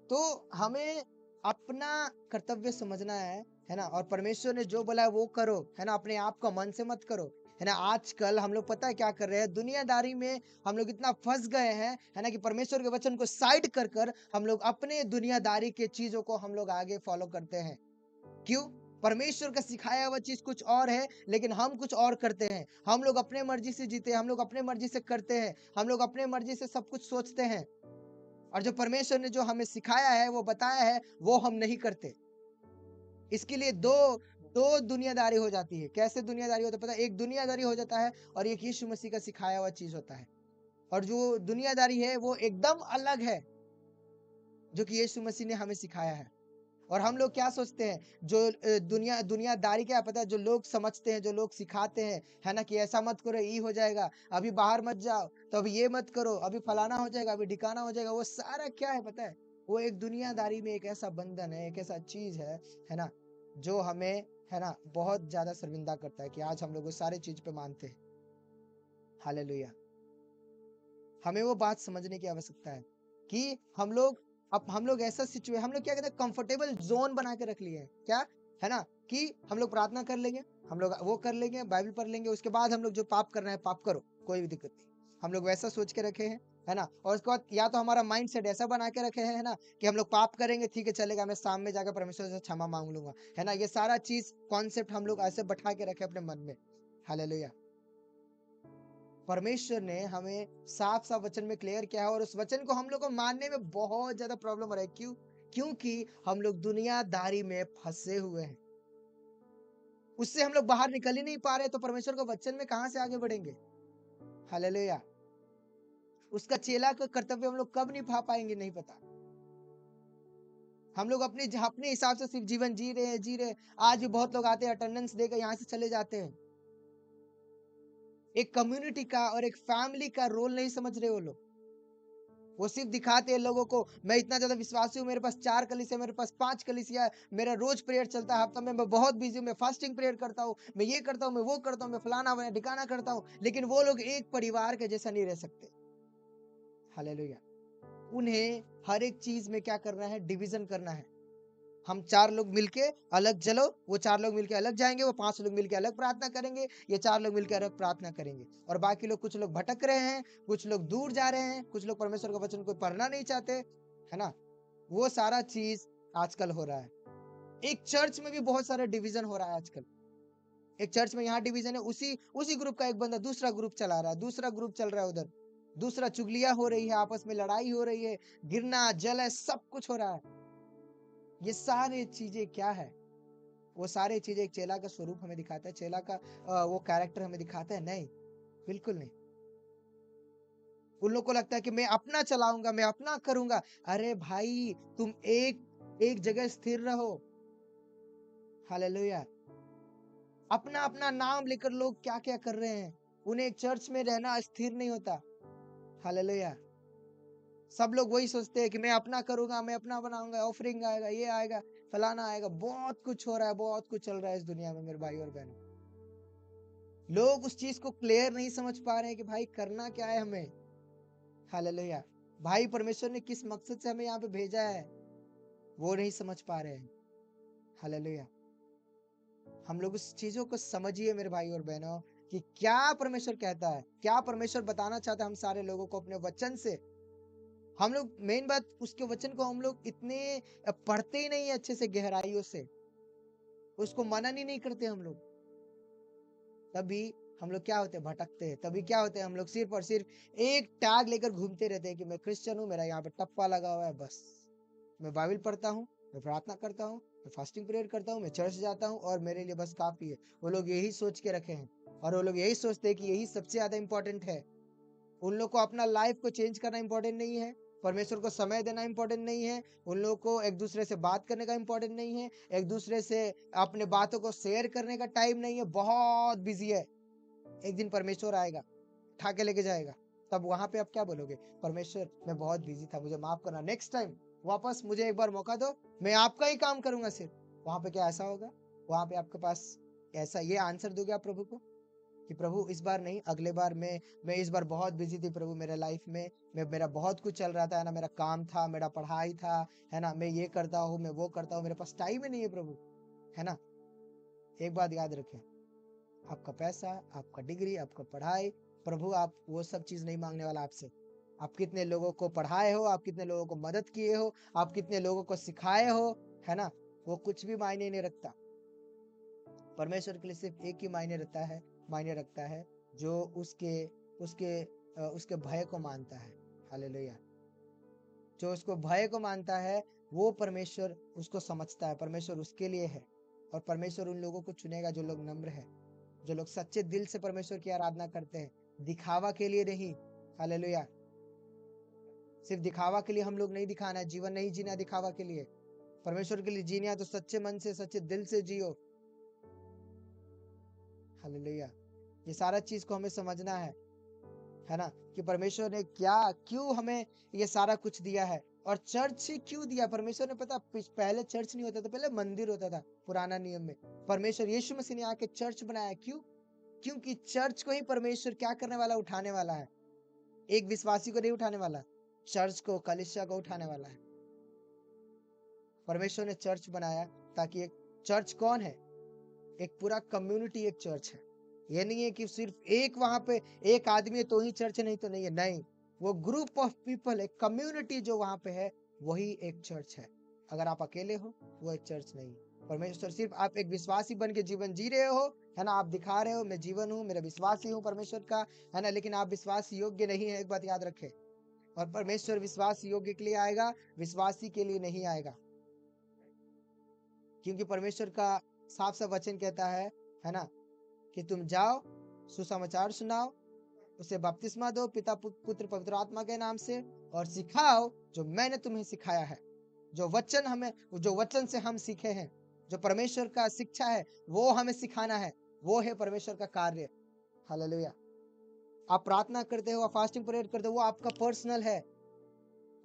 तो हमें अपना कर्तव्य समझना है ना, और परमेश्वर ने जो बोला है वो करो, है ना, अपने आप को मन से मत करो, है ना। आजकल हम लोग पता है क्या कर रहे हैं? दुनियादारी में हम लोग इतना फंस गए हैं, है ना, कि परमेश्वर के वचन को साइड कर कर हम लोग अपने दुनियादारी के चीजों को हम लोग आगे फॉलो करते हैं। क्यों? परमेश्वर का सिखाया हुआ चीज कुछ और है, लेकिन हम कुछ और करते हैं। हम लोग अपने मर्जी से जीते हैं, हम लोग अपने मर्जी से करते हैं, हम लोग अपने मर्जी से सब कुछ सोचते हैं, और जो परमेश्वर ने जो हमें सिखाया है, वो बताया है, वो हम नहीं करते। इसके लिए दो दो दुनियादारी हो जाती है। कैसे दुनियादारी होता है पता है? एक दुनियादारी हो जाता है और एक यीशु मसीह का सिखाया हुआ चीज होता है। और जो दुनियादारी है वो एकदम अलग है, जो कि यीशु मसीह ने हमें सिखाया है। और हम लोग क्या सोचते हैं? जो दुनियादारी क्या पता है? जो लोग समझते हैं, जो लोग सिखाते हैं, है ना, कि ऐसा मत करो, ये हो जाएगा, अभी बाहर मत जाओ, तो अभी ये मत करो, अभी फलाना हो जाएगा, अभी ढिकाना हो जाएगा। वो सारा क्या है पता है? वो एक दुनियादारी में एक ऐसा बंधन है, एक ऐसा चीज है ना, जो हमें, है ना, बहुत ज्यादा शर्मिंदा करता है कि आज हम लोग वो सारे चीज पे मानते हैं। हालेलुया। हमें वो बात समझने की आवश्यकता है कि हम लोग ऐसा सिचुएशन, हम लोग क्या कहते हैं, कंफर्टेबल जोन बना के रख लिए हैं। क्या है ना, कि हम लोग प्रार्थना कर लेंगे, हम लोग वो कर लेंगे, बाइबल पढ़ लेंगे, उसके बाद हम लोग जो पाप करना है पाप करो, कोई भी दिक्कत नहीं। हम लोग वैसा सोच के रखे हैं, है ना। और उसके बाद या तो हमारा माइंड सेट ऐसा बना के रखे हैं, है ना, कि हम लोग पाप करेंगे, ठीक है चलेगा, मैं शाम में जाकर परमेश्वर से क्षमा मांग लूंगा, है ना। ये सारा चीज कॉन्सेप्ट हम लोग ऐसे बैठा के रखे अपने मन में। हालेलुया। परमेश्वर ने हमें साफ साफ वचन में क्लियर किया है, और उस वचन को हम लोग को मानने में बहुत ज्यादा प्रॉब्लम हो रहा है। क्यों? क्योंकि हम लोग दुनियादारी में फंसे हुए हैं, उससे हम लोग बाहर निकल ही नहीं पा रहे, तो परमेश्वर के वचन में कहां से आगे बढ़ेंगे? हालेलुया। उसका चेला का कर्तव्य हम लोग कब निभा पाएंगे नहीं पता। हम लोग अपने हिसाब से सिर्फ जीवन जी रहे हैं। आज भी बहुत लोग आते हैं, अटेंडेंस देकर यहाँ से चले जाते हैं। एक कम्युनिटी का और एक फैमिली का रोल नहीं समझ रहे वो लोग। वो सिर्फ दिखाते हैं लोगों को, मैं इतना ज्यादा विश्वासी हूँ, मेरे पास 4 कलीसिया, मेरे पास 5 कलीसिया है, मेरा रोज प्रेयर चलता है, हफ्ता में मैं बहुत बिजी हूँ, मैं फास्टिंग प्रेयर करता हूँ, मैं ये करता हूँ, मैं वो करता हूँ, मैं फलाना मैं ढिकाना करता हूँ, लेकिन वो लोग एक परिवार के जैसा नहीं रह सकते। हालेलुया। उन्हें हर एक चीज में क्या करना है? डिवीजन करना है। हम 4 लोग मिलके अलग चलो, वो 4 लोग मिलके अलग जाएंगे, वो 5 लोग मिलके अलग प्रार्थना करेंगे, ये 4 लोग मिलके अलग प्रार्थना करेंगे, और बाकी लोग, कुछ लोग भटक रहे हैं, कुछ लोग दूर जा रहे हैं, कुछ लोग परमेश्वर का वचन को पढ़ना नहीं चाहते, है ना। वो सारा चीज आजकल हो रहा है। एक चर्च में भी बहुत सारा डिवीजन हो रहा है आजकल। एक चर्च में यहाँ डिवीजन है, उसी उसी ग्रुप का एक बंदा दूसरा ग्रुप चला रहा है, दूसरा ग्रुप चल रहा है उधर, दूसरा चुगलियां हो रही है, आपस में लड़ाई हो रही है, गिरना जल है, सब कुछ हो रहा है। ये सारी चीजें क्या है? वो सारे चीजें एक चेला का स्वरूप हमें दिखाता है, चेला का वो कैरेक्टर हमें दिखाता है? नहीं, बिल्कुल नहीं। उन लोग को लगता है कि मैं अपना चलाऊंगा, मैं अपना करूंगा। अरे भाई, तुम एक जगह स्थिर रहो। हालेलुया। अपना अपना नाम लेकर लोग क्या क्या कर रहे हैं, उन्हें एक चर्च में रहना स्थिर नहीं होता। हालेलुया। सब लोग वही सोचते हैं कि मैं अपना करूंगा, मैं अपना बनाऊंगा, ऑफरिंग आएगा, ये आएगा, फलाना आएगा। बहुत कुछ हो रहा है, बहुत कुछ चल रहा है इस दुनिया में मेरे भाई और बहनों। लोग उस चीज को क्लियर नहीं समझ पा रहे हैं कि भाई करना क्या है हमें। हालेलुया। भाई परमेश्वर ने किस मकसद से हमें यहाँ पे भेजा है, वो नहीं समझ पा रहे हैं। हालेलुया। हम लोग उस चीजों को समझिए मेरे भाई और बहनों, कि क्या परमेश्वर कहता है, क्या परमेश्वर बताना चाहता है हम सारे लोगों को अपने वचन से। हम लोग मेन बात उसके वचन को हम लोग इतने पढ़ते ही नहीं है अच्छे से गहराइयों से, उसको मनन ही नहीं करते हम लोग। तभी हम लोग क्या होते हैं, भटकते हैं। तभी क्या होते हैं, हम लोग सिर्फ और सिर्फ एक टैग लेकर घूमते रहते हैं कि मैं क्रिश्चियन हूँ, मेरा यहाँ पे टप्पा लगा हुआ है, बस मैं बाइबल पढ़ता हूँ, मैं प्रार्थना करता हूँ, मैं फास्टिंग प्रेयर करता हूँ, मैं चर्च जाता हूँ और मेरे लिए बस काफी है। वो लोग यही सोच के रखे हैं और वो लोग यही सोचते हैं कि यही सबसे ज्यादा इंपॉर्टेंट है। उन लोग को अपना लाइफ को चेंज करना इंपॉर्टेंट नहीं है, परमेश्वर को समय देना इंपॉर्टेंट नहीं है, उन लोगों को एक दूसरे से बात करने का इंपॉर्टेंट नहीं है, एक दूसरे से अपने बातों को शेयर करने का टाइम नहीं है, बहुत बिजी है। एक दिन परमेश्वर आएगा, उठा के लेके जाएगा, तब वहां पे आप क्या बोलोगे, परमेश्वर मैं बहुत बिजी था, मुझे माफ करना, नेक्स्ट टाइम वापस मुझे एक बार मौका दो, मैं आपका ही काम करूंगा सिर्फ। वहां पे क्या ऐसा होगा, वहां पे आपके पास ऐसा ये आंसर दोगे आप प्रभु को कि प्रभु इस बार नहीं, अगले बार मैं इस बार बहुत बिजी थी प्रभु, मेरे लाइफ में मेरा बहुत कुछ चल रहा था, है ना, मेरा काम था, मेरा पढ़ाई था, है ना, मैं ये करता हूँ, मैं वो करता हूँ, मेरे पास टाइम ही नहीं है प्रभु, है ना। एक बात याद रखें, आपका पैसा, आपका डिग्री, आपका पढ़ाई, प्रभु आप वो सब चीज नहीं मांगने वाला आपसे। आप कितने लोगों को पढ़ाए हो, आप कितने लोगों को मदद किए हो, आप कितने लोगों को सिखाए हो, है ना, वो कुछ भी मायने नहीं रखता। परमेश्वर के लिए सिर्फ एक ही मायने रखता है, जो उसके उसके उसके भय को मानता है। हालेलुया। जो उसको भय को मानता है, वो परमेश्वर उसको समझता है, परमेश्वर उसके लिए है। और परमेश्वर उन लोगों को चुनेगा जो लोग नम्र है, जो लोग सच्चे दिल से परमेश्वर की आराधना करते हैं, दिखावा के लिए नहीं। हालेलुया। सिर्फ दिखावा के लिए हम लोग नहीं दिखाना है, जीवन नहीं जीना दिखावा के लिए, परमेश्वर के लिए जीना है तो सच्चे मन से, सच्चे दिल से जियो। हालेलुया। ये सारा चीज को हमें समझना है ना, कि परमेश्वर ने क्या, क्यों हमें ये सारा कुछ दिया है, और चर्च ही क्यों दिया परमेश्वर ने। पता, पहले चर्च नहीं होता था, पहले मंदिर होता था पुराना नियम में। परमेश्वर यीशु मसीह ने आके चर्च बनाया, क्यों? क्योंकि चर्च को ही परमेश्वर क्या करने वाला, उठाने वाला है। एक विश्वासी को नहीं उठाने वाला, चर्च को, कलीसिया को उठाने वाला है। परमेश्वर ने चर्च बनाया ताकि एक चर्च कौन है, एक पूरा कम्युनिटी एक चर्च है। ये नहीं है कि सिर्फ एक वहां पे एक आदमी है तो ही चर्च है, नहीं तो नहीं है, नहीं। वो ग्रुप ऑफ पीपल, एक कम्युनिटी जो वहां पे है, वही एक चर्च है। अगर आप अकेले हो, वो एक चर्च नहीं है। परमेश्वर सिर्फ आप एक विश्वासी बन के जीवन जी रहे हो, है ना, आप दिखा रहे हो मैं जीवन हूँ, मेरा विश्वासी हूँ परमेश्वर का, है ना, लेकिन आप विश्वास योग्य नहीं है, एक बात याद रखें। और परमेश्वर विश्वास योग्य के लिए आएगा, विश्वासी के लिए नहीं आएगा। क्योंकि परमेश्वर का साफ साफ वचन कहता है ना, कि तुम जाओ, सुसमाचार सुनाओ, उसे बपतिस्मा दो पिता पुत्र पवित्र आत्मा के नाम से, और सिखाओ जो मैंने तुम्हें सिखाया है। जो वचन से हम सीखे हैं, जो परमेश्वर का शिक्षा है, वो हमें सिखाना है, वो है परमेश्वर का कार्य। हालेलुया। आप प्रार्थना करते हो, आप फास्टिंग प्रेयर करते हो, वो आपका पर्सनल है,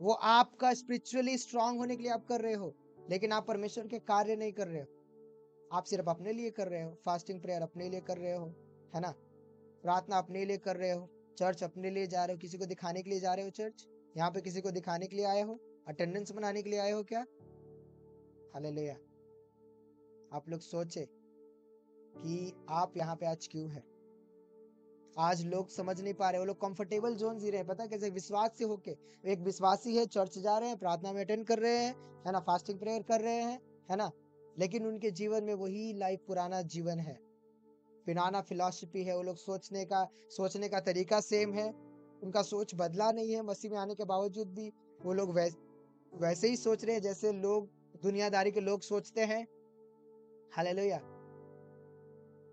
वो आपका स्पिरिचुअली स्ट्रांग होने के लिए आप कर रहे हो, लेकिन आप परमेश्वर के कार्य नहीं कर रहे हो। आप सिर्फ अपने लिए कर रहे हो, फास्टिंग प्रेयर अपने लिए कर रहे हो, है ना, प्रार्थना अपने लिए कर रहे हो, चर्च अपने लिए जा रहे हो, किसी को दिखाने के लिए जा रहे हो चर्च, यहाँ पे किसी को दिखाने के लिए आए हो, अटेंडेंस बनाने के लिए आए हो क्या? हालेलुया। आप लोग सोचे कि आप यहाँ पे आज क्यों है। आज लोग समझ नहीं पा रहे, वो लोग कंफर्टेबल जोन जी रहे हैं। पता है कैसे? विश्वास से होके, एक विश्वासी है, चर्च जा रहे हैं, प्रार्थना में अटेंड कर रहे हैं, है ना, फास्टिंग प्रेयर कर रहे हैं, है ना, लेकिन उनके जीवन में वही लाइफ, पुराना जीवन है, पुराना फिलॉसफी है। वो लोग सोचने का तरीका सेम है, उनका सोच बदला नहीं है। मसीह में आने के बावजूद भी वो लोग वैसे ही सोच रहे हैं जैसे लोग, दुनियादारी के लोग सोचते हैं। हालेलुया।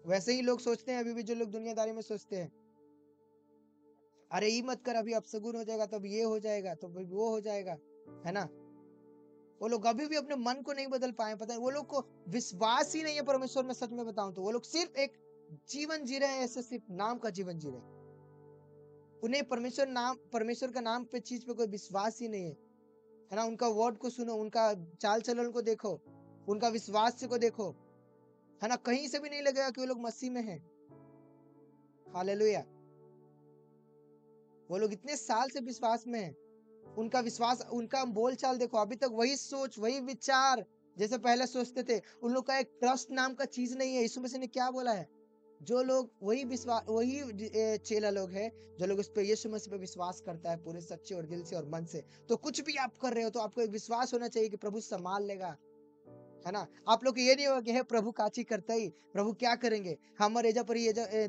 वैसे ही लोग सोचते हैं अभी भी, जो लोग दुनियादारी में सोचते हैं। अरे ये मत कर, अभी अपशगुन हो जाएगा, तब ये हो जाएगा, तो वो हो जाएगा, है ना। वो लोग अभी भी अपने मन को नहीं बदल पाए। पता है, वो लोग को विश्वास ही नहीं है परमेश्वर में। सच में बताऊं तो वो लोग सिर्फ एक जीवन जी रहे हैं, ऐसे सिर्फ नाम का जीवन जी रहे हैं। उन्हें परमेश्वर का नाम पे, चीज पे कोई विश्वास ही नहीं है ना। उनका वर्ड को सुनो, उनका चाल चलन को देखो, उनका विश्वास को देखो, है ना, कहीं से भी नहीं लगेगा कि वो लोग मसीह में हैं। हालेलुया। वो लोग इतने साल से विश्वास में हैं, उनका विश्वास, उनका बोलचाल देखो, अभी तक वही सोच, वही विचार जैसे पहले सोचते थे। उन लोग का एक ट्रस्ट नाम का चीज नहीं है। यीशु मसीह ने क्या बोला है? जो लोग वही चेला लोग हैं जो लोग उस पे यीशु मसीह पे विश्वास करता है पूरे सच्चे और दिल से और मन से। तो कुछ भी आप कर रहे हो तो आपको एक विश्वास होना चाहिए कि प्रभु संभाल लेगा, है ना। आप लोग को ये नहीं होगा कि हे प्रभु काची करता ही, प्रभु क्या करेंगे, हमारे एजा पर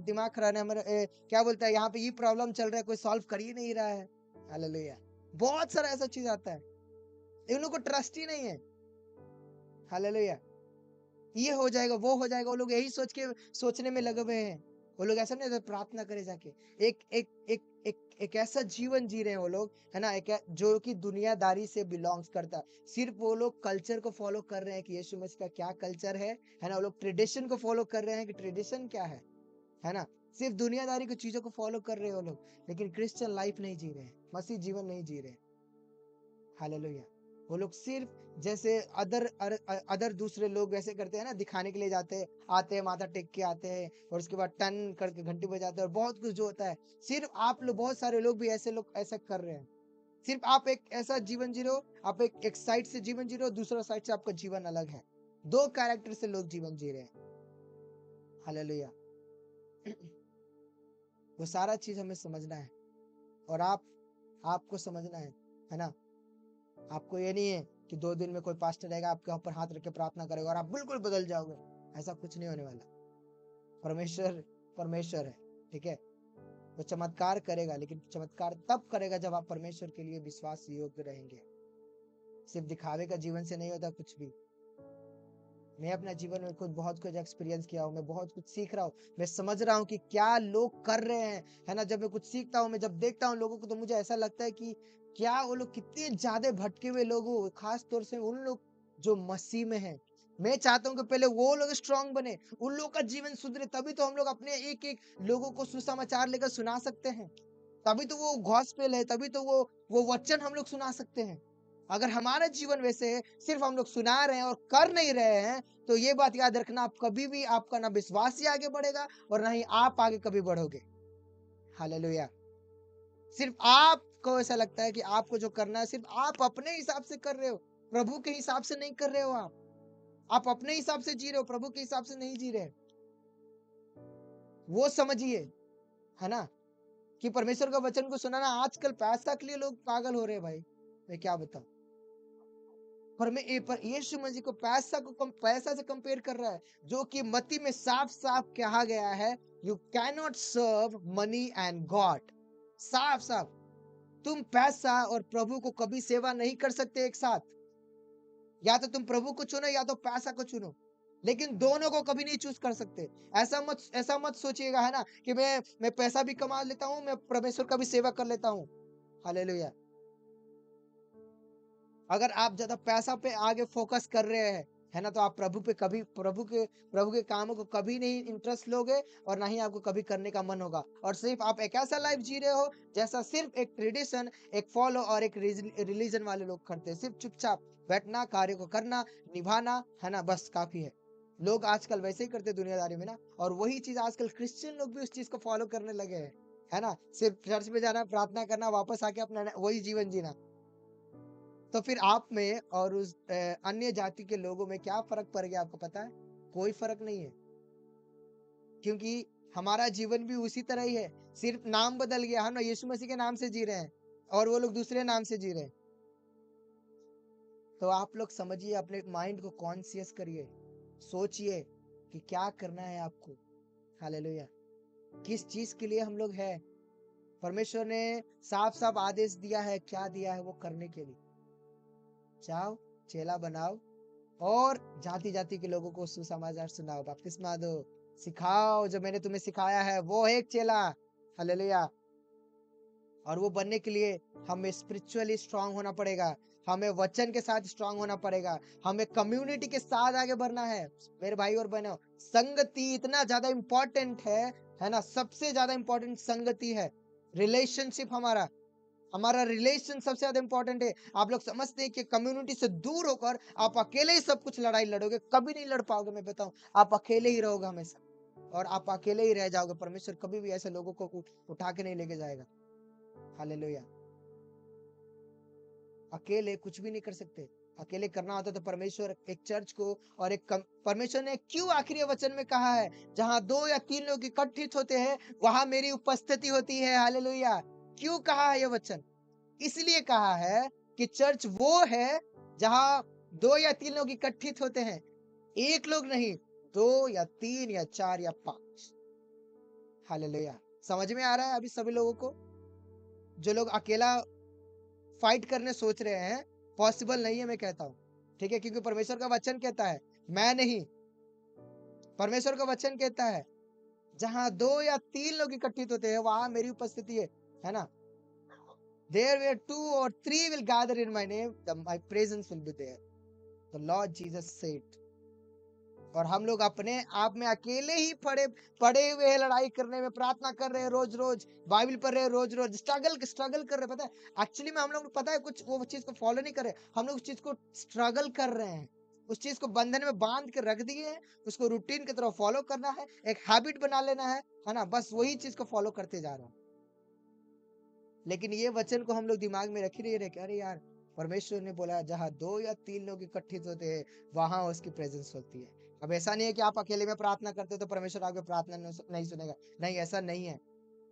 दिमाग खराब है, हमारे क्या बोलता है, यहाँ पे ये प्रॉब्लम चल रहा है, कोई सॉल्व कर ही नहीं रहा है। हालेलुया। बहुत सारा ऐसा चीज आता है, इन लोगों को ट्रस्ट ही नहीं है। हालेलुया। ये हो जाएगा, वो हो जाएगा, वो लोग यही सोचने में लगे हुए हैं। वो लोग ऐसा नहीं होता, प्रार्थना करे जाके एक एक एक एक एक ऐसा जीवन जी रहे हैं वो लोग, है ना, जो कि दुनियादारी से बिलोंग्स करता है। सिर्फ वो लोग कल्चर को फॉलो कर रहे हैं कि यीशु मसीह का क्या कल्चर है ना। वो लोग ट्रेडिशन को फॉलो कर रहे हैं कि ट्रेडिशन क्या है ना। सिर्फ दुनियादारी की चीजों को फॉलो कर रहे हैं वो लोग, लेकिन क्रिश्चियन लाइफ नहीं जी रहे हैं, मसीह जीवन नहीं जी रहे हैं। हालेलुया। वो लोग सिर्फ जैसे अदर दूसरे लोग वैसे करते हैं ना, दिखाने के लिए जाते हैं, आते हैं, माथा टेक के आते हैं और उसके बाद टन करके घंटी बजाते हैं और बहुत कुछ जो होता है। सिर्फ आप लोग, बहुत सारे लोग भी ऐसे लोग ऐसा कर रहे हैं। सिर्फ आप एक ऐसा जीवन जी रहे हो, आप एक साइड से जीवन जी रहे हो, दूसरा साइड से आपका जीवन अलग है। दो कैरेक्टर से लोग जीवन जी रहे हैं। हालेलुया। वो सारा चीज हमें समझना है और आपको समझना है ना। आपको ये नहीं है कि 2 दिन में कोई पास्टर आएगा आपके ऊपर हाथ रख के प्रार्थना करेगा और आप बिल्कुल बदल जाओगे। ऐसा कुछ नहीं होने वाला। परमेश्वर परमेश्वर है, ठीक है। वो चमत्कार करेगा, लेकिन चमत्कार तब करेगा जब आप परमेश्वर के लिए विश्वास योग्य रहेंगे। सिर्फ दिखावे का जीवन से नहीं होता कुछ भी। मैं अपना जीवन में खुद बहुत कुछ एक्सपीरियंस किया हूँ, मैं बहुत कुछ सीख रहा हूँ, मैं समझ रहा हूँ कि क्या लोग कर रहे हैं, है ना। जब मैं कुछ सीखता हूँ, मैं जब देखता हूँ लोगों को, तो मुझे ऐसा लगता है कि क्या वो लोग कितने ज्यादा भटके हुए लोग हो, खास तौर से उन लोग जो मसीह में हैं। मैं चाहता हूँ कि पहले वो लोग स्ट्रांग बने, उन लोग का जीवन सुधरे, तभी तो हम लोग अपने एक एक लोगों को सुसमाचार लेकर सुना सकते हैं। तभी तो वो गॉस्पेल है, तभी तो वो वचन हम लोग सुना सकते हैं। अगर हमारा जीवन वैसे है, सिर्फ हम लोग सुना रहे हैं और कर नहीं रहे हैं, तो ये बात याद रखना, आप कभी भी, आपका ना विश्वास ही आगे बढ़ेगा और ना ही आप आगे कभी बढ़ोगे। हालेलुया। सिर्फ आपको ऐसा लगता है कि आपको जो करना है सिर्फ आप अपने हिसाब से कर रहे हो, प्रभु के हिसाब से नहीं कर रहे हो। आप अपने हिसाब से जी रहे हो, प्रभु के हिसाब से नहीं जी रहे। वो समझिए, है ना, कि परमेश्वर का वचन को सुनाना, आजकल पैसा के लिए लोग पागल हो रहे हैं भाई। मैं क्या बताऊं, पर यीशु मसीह को पैसा से कंपेयर कर रहा है, जो कि मत्ती में साफ साफ कहा गया है, you can not serve money and God. साफ साफ, तुम पैसा और प्रभु को कभी सेवा नहीं कर सकते एक साथ। या तो तुम प्रभु को चुनो या तो पैसा को चुनो, लेकिन दोनों को कभी नहीं चूज कर सकते। ऐसा मत सोचिएगा, है ना, कि मैं पैसा भी कमा लेता हूँ, मैं परमेश्वर का भी सेवा कर लेता हूँ। हालेलुया। अगर आप ज्यादा पैसा पे आगे फोकस कर रहे हैं, है ना, तो आप प्रभु के कामों को कभी नहीं इंटरेस्ट लोगे और ना ही आपको कभी करने का मन होगा। और सिर्फ आप एक ऐसा लाइफ जी रहे हो जैसा सिर्फ एक ट्रेडिशन, एक फॉलो और एक रिलीजन वाले लोग करते हैं। सिर्फ चुपचाप बैठना, कार्य को करना, निभाना, है ना, बस काफी है। लोग आजकल वैसे ही करते हैं दुनियादारी में ना, और वही चीज आजकल क्रिश्चियन लोग भी उस चीज को फॉलो करने लगे हैं, है ना। सिर्फ चर्च में जाना, प्रार्थना करना, वापस आके अपना वही जीवन जीना। तो फिर आप में और उस अन्य जाति के लोगों में क्या फर्क पड़ गया, आपको पता है? कोई फर्क नहीं है, क्योंकि हमारा जीवन भी उसी तरह ही है, सिर्फ नाम बदल गया। हम ना यीशु मसीह के नाम से जी रहे हैं और वो लोग दूसरे नाम से जी रहे हैं। तो आप लोग समझिए, अपने माइंड को कॉन्शियस करिए, सोचिए कि क्या करना है आपको। हालेलुया। किस चीज के लिए हम लोग हैं। परमेश्वर ने साफ साफ आदेश दिया है, क्या दिया है, वो करने के लिए। जाओ, चेला बनाओ और जाति जाति के लोगों को सुसमाचार सुनाओ, बपतिस्मा दो, सिखाओ जो मैंने तुम्हें सिखाया है, वो है एक चेला। हालेलुया। और वो बनने के लिए हमें स्पिरिचुअली स्ट्रांग होना पड़ेगा, हमें वचन के साथ स्ट्रांग होना पड़ेगा, हमें कम्युनिटी के साथ आगे बढ़ना है। मेरे भाई और बहनों, संगति इतना ज्यादा इंपॉर्टेंट है ना, सबसे ज्यादा इंपॉर्टेंट संगति है। रिलेशनशिप, हमारा रिलेशन सबसे ज्यादा इंपॉर्टेंट है। आप लोग समझते हैं कि कम्युनिटी से दूर होकर आप अकेले ही सब कुछ लड़ाई लड़ोगे, कभी नहीं लड़ पाओगे। मैं बताऊं, आप अकेले ही रहोगे हमेशा और आप अकेले ही रह जाओगे। परमेश्वर कभी भी ऐसे लोगों को उठा के नहीं लेके जाएगा। हालेलुया। अकेले कुछ भी नहीं कर सकते। अकेले करना होता तो परमेश्वर एक चर्च को और परमेश्वर ने क्यों आखिरी वचन में कहा है जहां 2 या 3 लोग इकट्ठित होते हैं वहां मेरी उपस्थिति होती है। हालेलुया। क्यों कहा है ये वचन? इसलिए कहा है कि चर्च वो है जहां 2 या 3 लोग इकट्ठित होते हैं, एक लोग नहीं, 2 या 3 या 4 या 5। हालेलुया। समझ में आ रहा है अभी सभी लोगों को? जो लोग अकेला फाइट करने सोच रहे हैं, पॉसिबल नहीं है, मैं कहता हूं। ठीक है, क्योंकि परमेश्वर का वचन कहता है, मैं नहीं, परमेश्वर का वचन कहता है जहां 2 या 3 लोग इकट्ठित होते हैं वहां मेरी उपस्थिति है ना। There where 2 or 3 will gather in my name, my presence will be there. The Lord Jesus said. और हम लोग अपने आप में अकेले ही पड़े हुए हैं, लड़ाई करने में, प्रार्थना कर रहे हैं रोज रोज, बाइबल पढ़ रहे हैं रोज रोज, स्ट्रगल कर रहे हैं। पता है एक्चुअली में हम लोग पता है कुछ वो चीज को फॉलो नहीं कर रहे, हम लोग उस चीज को स्ट्रगल कर रहे हैं, उस चीज को बंधन में बांध के रख दिए हैं, उसको रूटीन की तरह फॉलो करना है, एक हैबिट बना लेना है ना, बस वही चीज को फॉलो करते जा रहे हैं। लेकिन ये वचन को हम लोग दिमाग में रख ही नहीं रहे कि अरे यार परमेश्वर ने बोला जहां 2 या 3 लोग इकट्ठित होते हैं वहां उसकी प्रेजेंस होती है। अब ऐसा नहीं है कि आप अकेले में प्रार्थना करते हो तो परमेश्वर आपकी प्रार्थना नहीं सुनेगा, नहीं, ऐसा नहीं है।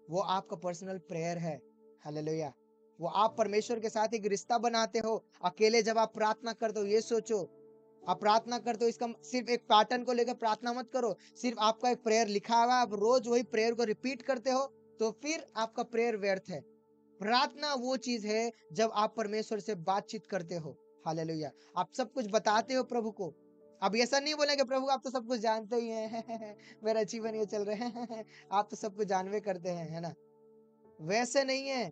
वो आपका पर्सनल प्रेयर है। हालेलुया। वो आप परमेश्वर के साथ एक रिश्ता बनाते हो। अकेले जब आप प्रार्थना करते हो, ये सोचो आप प्रार्थना करते हो, इसका सिर्फ एक पैटर्न को लेकर प्रार्थना मत करो, सिर्फ आपका एक प्रेयर लिखा हुआ है, आप रोज वही प्रेयर को रिपीट करते हो तो फिर आपका प्रेयर व्यर्थ है। प्रार्थना वो चीज है जब आप परमेश्वर से बातचीत करते हो। हालेलुया। आप सब कुछ बताते हो प्रभु को। अब ऐसा नहीं बोलेंगे प्रभु आप तो सब कुछ जानते ही हैं मेरा जीवन ये चल रहा है आप तो सब कुछ जानवे करते हैं, है ना। वैसे नहीं है।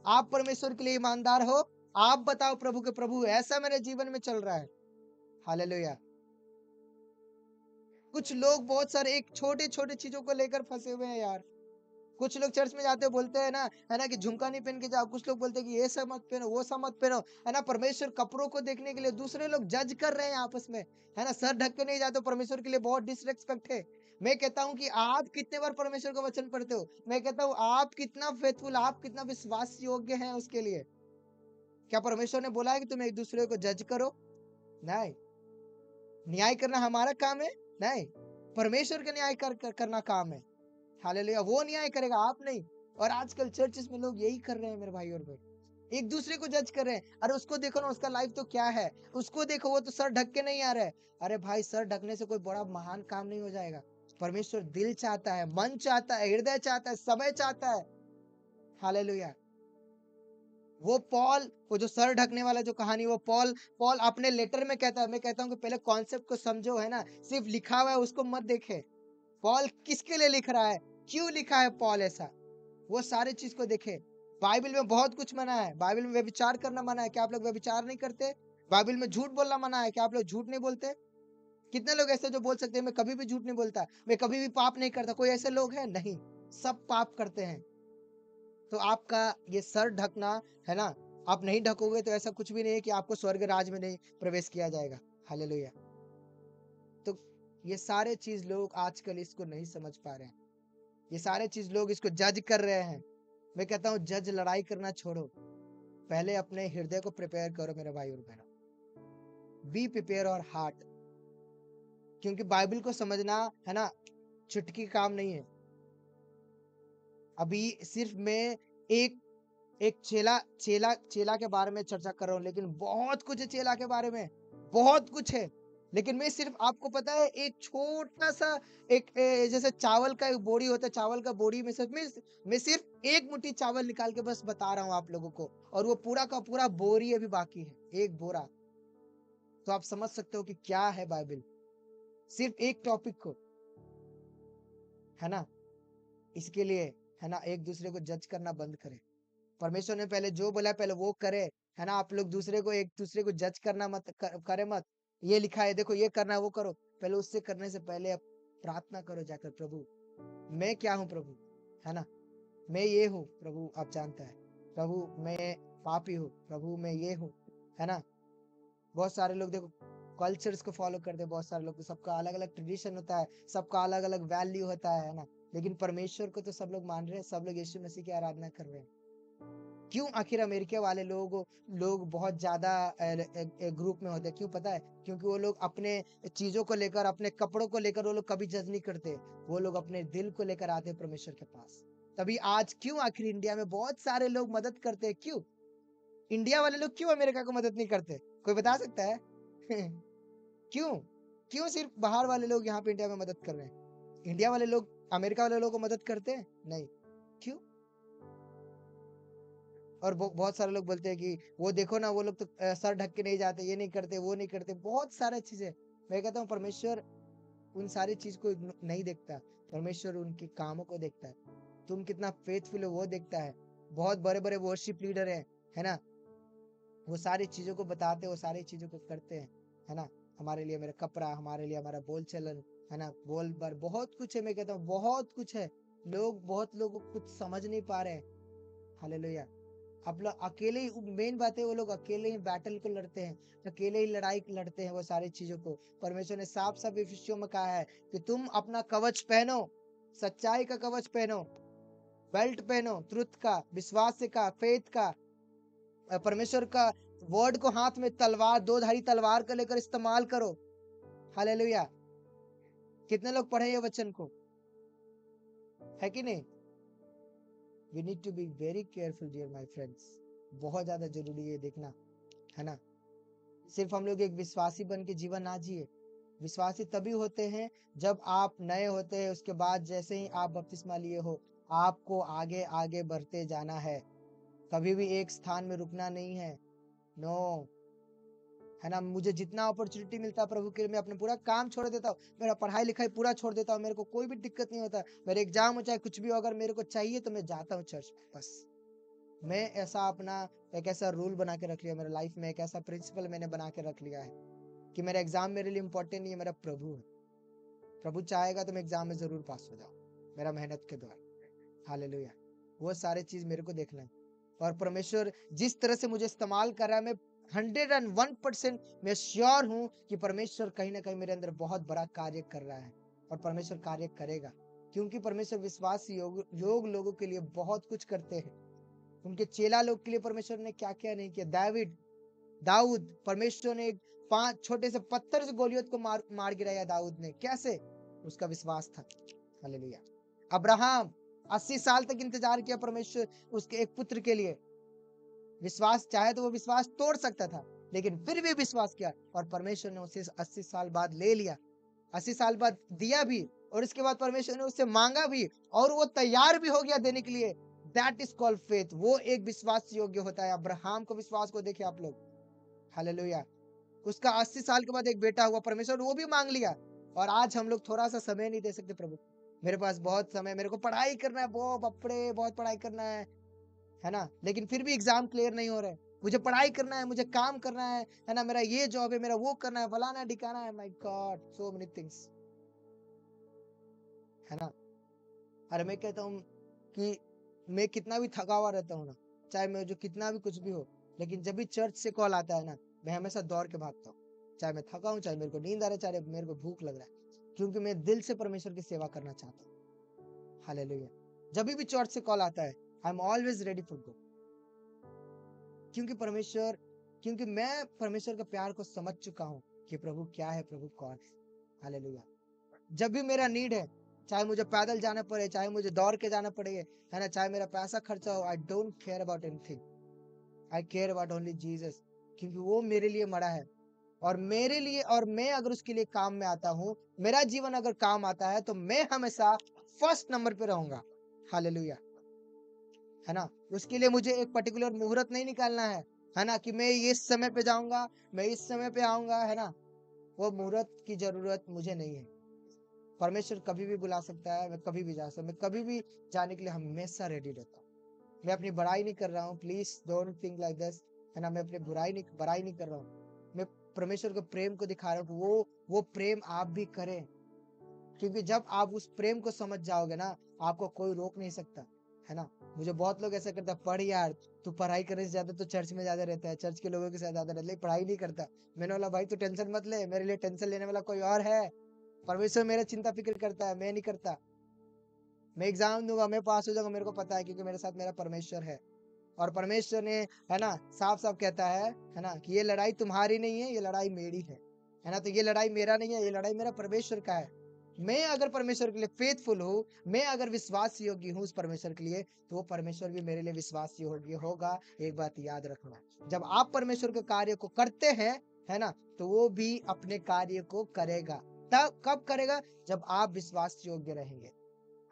आप परमेश्वर के लिए ईमानदार हो, आप बताओ प्रभु के प्रभु ऐसा मेरे जीवन में चल रहा है। हालेलुया। कुछ लोग बहुत सारे एक छोटे छोटे चीजों को लेकर फंसे हुए हैं यार। कुछ लोग चर्च में जाते बोलते हैं ना, है ना, कि झुमका नहीं पहन के जाओ, कुछ लोग बोलते हैं कि ये सब मत पहनो, वो सब मत पहनो, है ना। परमेश्वर कपड़ों को देखने के लिए दूसरे लोग जज कर रहे हैं आपस में, है ना। सर ढक के नहीं जाते, परमेश्वर के लिए बहुत डिसरेस्पेक्ट है। मैं कहता हूं कि आप कितने बार परमेश्वर का वचन पढ़ते हो? मैं कहता हूं आप कितना फेथफुल, आप कितना विश्वास योग्य हैं उसके लिए। क्या परमेश्वर ने बोला है कि तुम एक दूसरे को जज करो? नहीं। न्याय करना हमारा काम है? नहीं, परमेश्वर का न्याय करना काम है। हालेलुया। वो न्याय करेगा, आप नहीं। और आजकल चर्चेस में लोग यही कर रहे हैं मेरे भाई और बहन, एक दूसरे को जज कर रहे हैं। अरे उसको देखो ना, उसका लाइफ तो क्या है, उसको देखो वो तो सर ढक के नहीं आ रहा है। अरे भाई सर ढकने से कोई बड़ा महान काम नहीं हो जाएगा। परमेश्वर दिल चाहता है, मन चाहता है, हृदय चाहता है, समय चाहता है। हालेलुया। वो पॉल, वो जो सर ढकने वाला जो कहानी, वो पॉल अपने लेटर में कहता है, मैं कहता हूँ कि पहले कॉन्सेप्ट को समझो, है ना। सिर्फ लिखा हुआ है उसको मत देखे। पॉल किसके लिए लिख रहा है, क्यों लिखा है पॉल ऐसा, वो सारे चीज को देखे। बाइबल में बहुत कुछ मना है। बाइबल में व्यभिचार करना मना है, क्या आप लोग व्यभिचार नहीं करते? बाइबल में झूठ बोलना मना है, क्या आप लोग झूठ नहीं बोलते? कितने लोग ऐसे जो बोल सकते हैं मैं कभी भी झूठ नहीं बोलता, मैं कभी भी पाप नहीं करता? कोई ऐसे लोग हैं? नहीं, सब पाप करते हैं। तो आपका ये सर ढकना, है ना, आप नहीं ढकोगे तो ऐसा कुछ भी नहीं है कि आपको स्वर्ग राज में नहीं प्रवेश किया जाएगा। हालेलुया। तो ये सारे चीज लोग आजकल इसको नहीं समझ पा रहे हैं, ये सारे चीज लोग इसको जज कर रहे हैं। मैं कहता हूँ जज लड़ाई करना छोड़ो, पहले अपने हृदय को प्रिपेयर करो मेरे भाई और बहनों। बी प्रिपेयर और हार्ट, क्योंकि बाइबल को समझना, है ना, चुटकी काम नहीं है। अभी सिर्फ मैं एक एक चेला के बारे में चर्चा कर रहा हूँ, लेकिन बहुत कुछ है चेला के बारे में, बहुत कुछ है। लेकिन मैं सिर्फ आपको पता है एक छोटा सा जैसे चावल का एक बोरी होता है, चावल का बोरी में से मैं सिर्फ एक मुट्ठी चावल निकाल के बस बता रहा हूँ आप लोगों को, और वो पूरा का पूरा बोरी अभी बाकी है, एक बोरा। तो आप समझ सकते हो कि क्या है बाइबल, सिर्फ एक टॉपिक को, है ना। इसके लिए, है ना, एक दूसरे को जज करना बंद करें। परमेश्वर ने पहले जो बोला पहले वो करे, है ना। आप लोग दूसरे को, एक दूसरे को जज करना मत करे मत। ये लिखा है देखो ये करना है वो करो, पहले उससे करने से पहले अब प्रार्थना करो जाकर, प्रभु मैं क्या हूँ प्रभु, है ना, मैं ये हूँ प्रभु आप जानता है, प्रभु मैं पापी हूँ, प्रभु मैं ये हूँ, है ना। बहुत सारे लोग देखो कल्चर्स को फॉलो करते हैं, बहुत सारे लोग, सबका अलग अलग ट्रेडिशन होता है, सबका अलग अलग वैल्यू होता है ना। लेकिन परमेश्वर को तो सब लोग मान रहे हैं, सब लोग यीशु मसीह की आराधना कर रहे हैं। क्यों आखिर अमेरिका वाले लोग बहुत ज्यादा ग्रुप में होते हैं? क्यों पता है? क्योंकि वो लोग अपने चीजों को लेकर, अपने कपड़ों को लेकर वो लोग कभी जज नहीं करते। वो लोग अपने दिल को लेकर आते हैं परमेश्वर के पास। तभी आज क्यों आखिर इंडिया में बहुत सारे लोग मदद करते हैं? क्यों इंडिया वाले लोग क्यों अमेरिका को मदद नहीं करते? कोई बता सकता है? क्यों? क्यों सिर्फ बाहर वाले लोग यहाँ पे इंडिया में मदद कर रहे हैं? इंडिया वाले लोग अमेरिका वाले लोगों को मदद करते हैं? नहीं। क्यों? और बहुत सारे लोग बोलते हैं कि वो देखो ना, वो लोग तो सर ढक के नहीं जाते, ये नहीं करते, वो नहीं करते, बहुत सारे चीजें। मैं कहता हूँ परमेश्वर उन सारी चीज को नहीं देखता। परमेश्वर उनके कामों को देखता है। तुम कितना फेथफुल हो वो देखता है। बहुत बड़े बड़े वर्शिप लीडर है ना, वो सारी चीजों को बताते, वो सारी चीजों को करते हैं, है ना। हमारे लिए मेरा कपड़ा, हमारे लिए हमारा बोल चलन, है ना, बोल बार बहुत कुछ है। मैं कहता हूँ बहुत कुछ है। बहुत लोग कुछ समझ नहीं पा रहे हैं। हालेलुया। आप लोग अकेले ही, मेन बात है वो लोग अकेले ही बैटल को लड़ते हैं, अकेले ही लड़ाई लड़ते हैं वो सारी चीजों को। परमेश्वर ने साफ साफ इफिसियों में कहा है कि तुम अपना कवच पहनो, सच्चाई का कवच पहनो, बेल्ट पहनो, ट्रुथ का, विश्वास का, फेथ का, परमेश्वर का वर्ड को हाथ में तलवार, दो धारी तलवार को लेकर इस्तेमाल करो। हालेलुया। कितने लोग पढ़े ये वचन को? है कि नहीं? We need to be very careful dear my friends. बहुत ज्यादा जरूरी है देखना, है ना। सिर्फ हम लोग एक विश्वासी बन के जीवन ना जिए। विश्वासी तभी होते हैं जब आप नए होते हैं। उसके बाद जैसे ही आप बपतिस्मा लिए हो, आपको आगे आगे बढ़ते जाना है। कभी भी एक स्थान में रुकना नहीं है। नो, है ना। मुझे जितना अपॉर्चुनिटी मिलता है प्रभु के लिए, मैं अपना पूरा काम छोड़ देता हूँ। मेरा पढ़ाई लिखाई पूरा छोड़ देता हूँ। मेरे को कोई भी दिक्कत नहीं होता। मेरे एग्जाम हो चाहे कुछ भी हो, अगर मेरे को चाहिए तो मैं जाता हूँ चर्च में। बस मैं ऐसा अपना एक ऐसा रूल बना के रख लिया मेरे लाइफ में, एक ऐसा प्रिंसिपल मैंने बना के रख लिया है कि मेरा एग्जाम मेरे लिए इंपॉर्टेंट नहीं है, मेरा प्रभु है। प्रभु चाहेगा तो मैं एग्जाम में जरूर पास हो जाऊँ मेरा मेहनत के द्वारा। हालेलुया। वो सारे चीज मेरे को देखना है। और परमेश्वर जिस तरह से मुझे इस्तेमाल कर रहा है, मैं 101% मैं श्योर हूं कि परमेश्वर कहीं ना कहीं मेरे अंदर बहुत बड़ा कार्य कर रहा है, और परमेश्वर कार्य करेगा। क्योंकि परमेश्वर विश्वासी योग लोगों के लिए बहुत कुछ करते हैं। उनके चेला लोग के लिए परमेश्वर ने क्या क्या नहीं किया। दाऊद, परमेश्वर ने एक 5 छोटे से पत्थर से गोलियत को मार गिराया। दाऊद ने कैसे? उसका विश्वास था। हालेलुया। अब्राहम 80 साल तक इंतजार किया परमेश्वर उसके एक पुत्र के लिए। विश्वास चाहे तो वो विश्वास तोड़ सकता था, लेकिन फिर भी विश्वास किया, और परमेश्वर ने उसे 80 साल बाद ले लिया। 80 साल बाद दिया भी, और इसके बाद परमेश्वर ने उससे मांगा भी, और वो तैयार भी हो गया देने के लिए। That is called faith. वो एक विश्वास योग्य होता है। अब्राहम को विश्वास को देखिए आप लोग। हालेलुया। उसका 80 साल के बाद एक बेटा हुआ, परमेश्वर ने वो भी मांग लिया। और आज हम लोग थोड़ा सा समय नहीं दे सकते प्रभु। मेरे पास बहुत समय, मेरे को पढ़ाई करना है, बहुत बपड़े बहुत पढ़ाई करना है ना, लेकिन फिर भी एग्जाम क्लियर नहीं हो रहे। मुझे पढ़ाई करना है, मुझे काम करना है ना, मेरा ये जॉब है, मेरा वो करना है, फलाना ढिकाना है। My God, so many things, है ना। अरे मैं कहता हूँ कि मैं कितना भी थका हुआ रहता हूँ ना, चाहे मैं जो कितना भी कुछ भी हो, लेकिन जब भी चर्च से कॉल आता है ना, मैं हमेशा दौड़ के भागता हूँ। चाहे मैं थका हूँ, चाहे मेरे को नींद आ रहा है, चाहे मेरे को भूख लग रहा है, क्योंकि मैं दिल से परमेश्वर की सेवा करना चाहता हूँ। हालेलुया। जब भी चर्च से कॉल आता है, I am always ready for go. क्योंकि मैं परमेश्वर का प्यार को समझ चुका हूँ कि प्रभु क्या है, प्रभु कौन है। हालेलुया। जब भी मेरा नीड है, चाहे मुझे पैदल जाना पड़े, चाहे मुझे दौड़ के जाना पड़े, है ना, चाहे मेरा पैसा खर्चा हो, I don't care about anything. I care about only Jesus. क्योंकि वो मेरे लिए मरा है, और मेरे लिए, और मैं अगर उसके लिए काम में आता हूँ, मेरा जीवन अगर काम आता है, तो मैं हमेशा फर्स्ट नंबर पे रहूंगा। हालेलुया। है ना। उसके लिए मुझे एक पर्टिकुलर मुहूर्त नहीं निकालना है ना, कि मैं इस समय पे जाऊंगा, मैं इस समय पे आऊंगा, है ना। वो मुहूर्त की जरूरत मुझे नहीं है। परमेश्वर कभी भी बुला सकता है, मैं कभी भी जा सकता हूँ, मैं कभी भी जाने के लिए हमेशा रेडी रहता हूँ। मैं अपनी बड़ाई नहीं कर रहा हूँ, please don't think like this, है ना। मैं अपनी बड़ाई नहीं कर रहा हूँ। मैं परमेश्वर के प्रेम को दिखा रहा हूँ। वो प्रेम आप भी करें, क्योंकि जब आप उस प्रेम को समझ जाओगे ना, आपको कोई रोक नहीं सकता, है ना। मुझे बहुत लोग ऐसा करता है, पढ़ यार, तू पढ़ाई करने से ज्यादा तो चर्च में ज्यादा रहता है, चर्च के लोगों के साथ ज्यादा रहता है, लेकिन पढ़ाई नहीं करता। मैंने बोला भाई तू टेंशन मत ले, मेरे लिए टेंशन लेने वाला कोई और है। परमेश्वर मेरा चिंता फिक्र करता है, मैं नहीं करता। मैं एग्जाम दूंगा, मैं पास हो जाऊंगा, मेरे को पता है, क्योंकि मेरे साथ मेरा परमेश्वर है। और परमेश्वर ने, है ना, साफ साफ कहता है ना, कि ये लड़ाई तुम्हारी नहीं है, ये लड़ाई मेरी है ना। तो ये लड़ाई मेरा नहीं है, ये लड़ाई मेरा परमेश्वर का है। मैं अगर परमेश्वर के लिए फेथफुल हूँ, मैं अगर विश्वास योग्य हूँ उस परमेश्वर के लिए, तो वो परमेश्वर भी मेरे लिए विश्वास योग्य होगा। एक बात याद रखना, जब आप परमेश्वर के कार्य को करते हैं, है ना, तो वो भी अपने कार्य को करेगा। तब कब करेगा? जब आप विश्वास योग्य रहेंगे।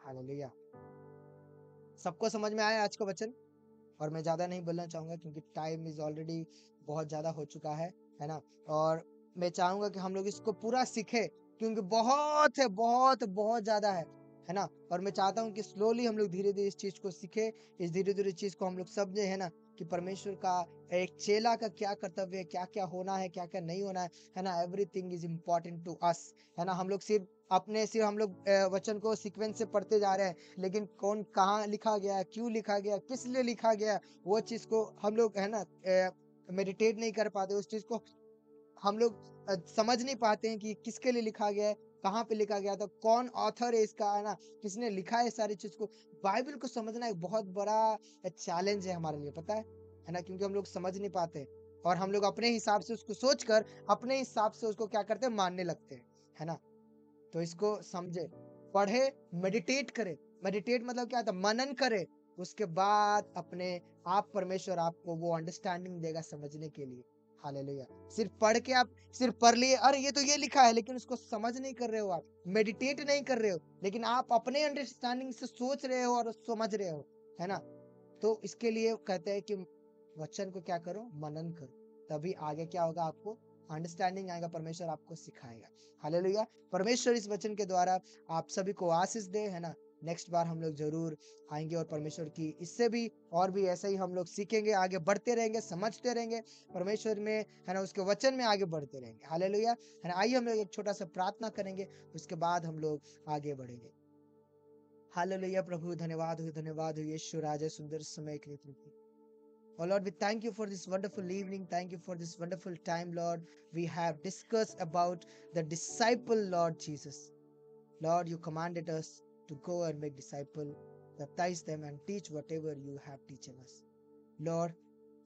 हालेलुया। सबको समझ में आया आज का वचन? और मैं ज्यादा नहीं बोलना चाहूंगा क्योंकि टाइम इज ऑलरेडी बहुत ज्यादा हो चुका है ना। और मैं चाहूंगा कि हम लोग इसको पूरा सीखे, क्योंकि बहुत है, बहुत बहुत ज्यादा है ना। और मैं चाहता हूँ कि स्लोली हम लोग धीरे धीरे इस चीज को सीखे, इस धीरे धीरे चीज को हम लोग समझे, है ना, कि परमेश्वर का एक चेला का क्या कर्तव्य है, क्या क्या होना है, क्या क्या नहीं होना है ना। Everything is important to us, है ना। हम लोग सिर्फ हम लोग वचन को सीक्वेंस से पढ़ते जा रहे हैं, लेकिन कौन कहाँ लिखा गया, क्यों लिखा गया, किस लिए लिखा गया, वो चीज को हम लोग, है ना, मेडिटेट नहीं कर पाते। उस चीज को हम लोग समझ नहीं पाते हैं कि किसके लिए लिखा गया है, कहाँ पे लिखा गया था, कौन ऑथर है इसका, है ना, किसने लिखा है सारी चीज को। बाइबल को समझना एक बहुत बड़ा चैलेंज है हमारे लिए, पता है ना, क्योंकि हम लोग समझ नहीं पाते और हम लोग अपने हिसाब से उसको सोचकर अपने हिसाब से उसको क्या करते हैं, मानने लगते हैं, है ना। तो इसको समझे, पढ़े, मेडिटेट करे। मेडिटेट मतलब क्या था? मनन करे। उसके बाद अपने आप परमेश्वर आपको वो अंडरस्टैंडिंग देगा समझने के लिए। हालेलुया। सिर्फ पढ़ के आप सिर्फ पढ़ लिए, अरे ये तो ये लिखा है, लेकिन उसको समझ नहीं कर रहे हो, आप मेडिटेट नहीं कर रहे हो, लेकिन आप अपने अंडरस्टैंडिंग से सोच रहे हो और समझ रहे हो, है ना। तो इसके लिए कहते हैं कि वचन को क्या करो, मनन करो, तभी आगे क्या होगा, आपको अंडरस्टैंडिंग आएगा, परमेश्वर आपको सिखाएगा। हालेलुया। परमेश्वर इस वचन के द्वारा आप सभी को आशीष दे, है ना। नेक्स्ट बार हम लोग जरूर आएंगे और परमेश्वर की इससे भी और भी ऐसा ही हम लोग सीखेंगे, आगे बढ़ते रहेंगे, समझते रहेंगे परमेश्वर में, है ना, उसके वचन में आगे बढ़ते रहेंगे। हालेलुया, है ना। आइए हम लोग एक छोटा सा प्रार्थना करेंगे, उसके बाद हम लोग आगे बढ़ेंगे। हालेलुया। प्रभु धन्यवाद हो यीशु राजा, सुंदर समय के लिए प्रभु। Oh Lord, we thank you for this wonderful evening. Thank you for this wonderful time, Lord. We have discussed about the disciple, Lord Jesus. Lord, you commanded us to go and make disciple, baptize them and teach whatever you have teaching us. Lord,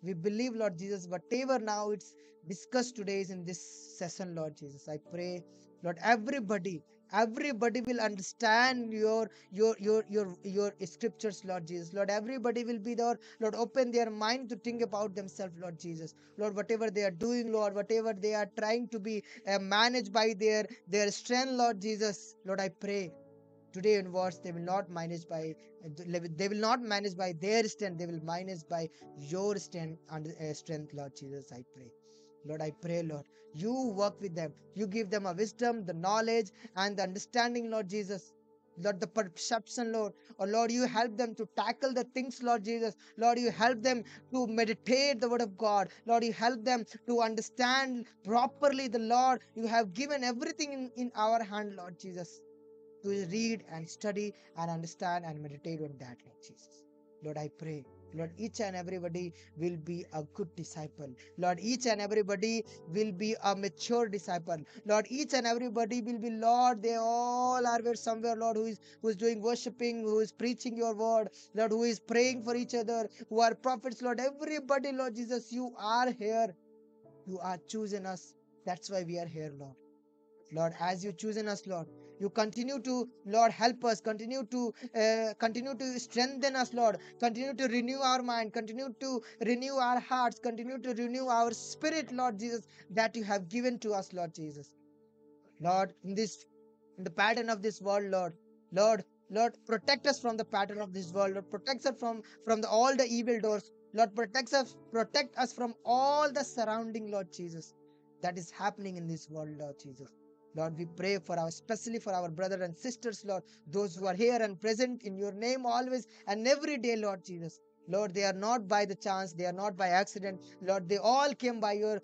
we believe, Lord Jesus, whatever now it's discussed today is in this session, Lord Jesus. I pray, Lord, everybody will understand your scriptures, Lord Jesus. Lord, everybody will be there, Lord, open their mind to think about themselves, Lord Jesus. Lord, whatever they are doing, Lord, whatever they are trying to be managed by their strength, Lord Jesus. Lord, I pray today onwards they will not manage by their strength, they will manage by your strength and strength, Lord Jesus. I pray, Lord, I pray, Lord, you work with them, you give them a wisdom, the knowledge and the understanding, Lord Jesus. Lord, the perception, Lord, or Lord, you help them to tackle the things, Lord Jesus. Lord, you help them to meditate the word of God. Lord, you help them to understand properly the Lord. You have given everything in our hand, Lord Jesus, to read and study and understand and meditate on that, Lord Jesus. Lord, I pray, Lord, each and everybody will be a good disciple. Lord, each and everybody will be a mature disciple. Lord, each and everybody will be, Lord, they all are there somewhere, Lord, who is doing worshiping, who is preaching your word, Lord, who is praying for each other, who are prophets, Lord, everybody, Lord Jesus, you are here. You are choosing us. That's why we are here, Lord. Lord, as you chosen us, Lord, you continue to, Lord, help us, continue to strengthen us, Lord, continue to renew our mind, continue to renew our hearts, continue to renew our spirit, Lord Jesus, that you have given to us, Lord Jesus. Lord, in the pattern of this world, Lord, protect us from the pattern of this world. Lord, protect us from all the evil doors. Lord, protect us from all the surrounding, Lord Jesus, that is happening in this world, Lord Jesus. Lord, we pray for especially for our brothers and sisters, Lord, those who are here and present in your name always and every day, Lord Jesus. Lord, they are not by the chance, they are not by accident. Lord, they all came by your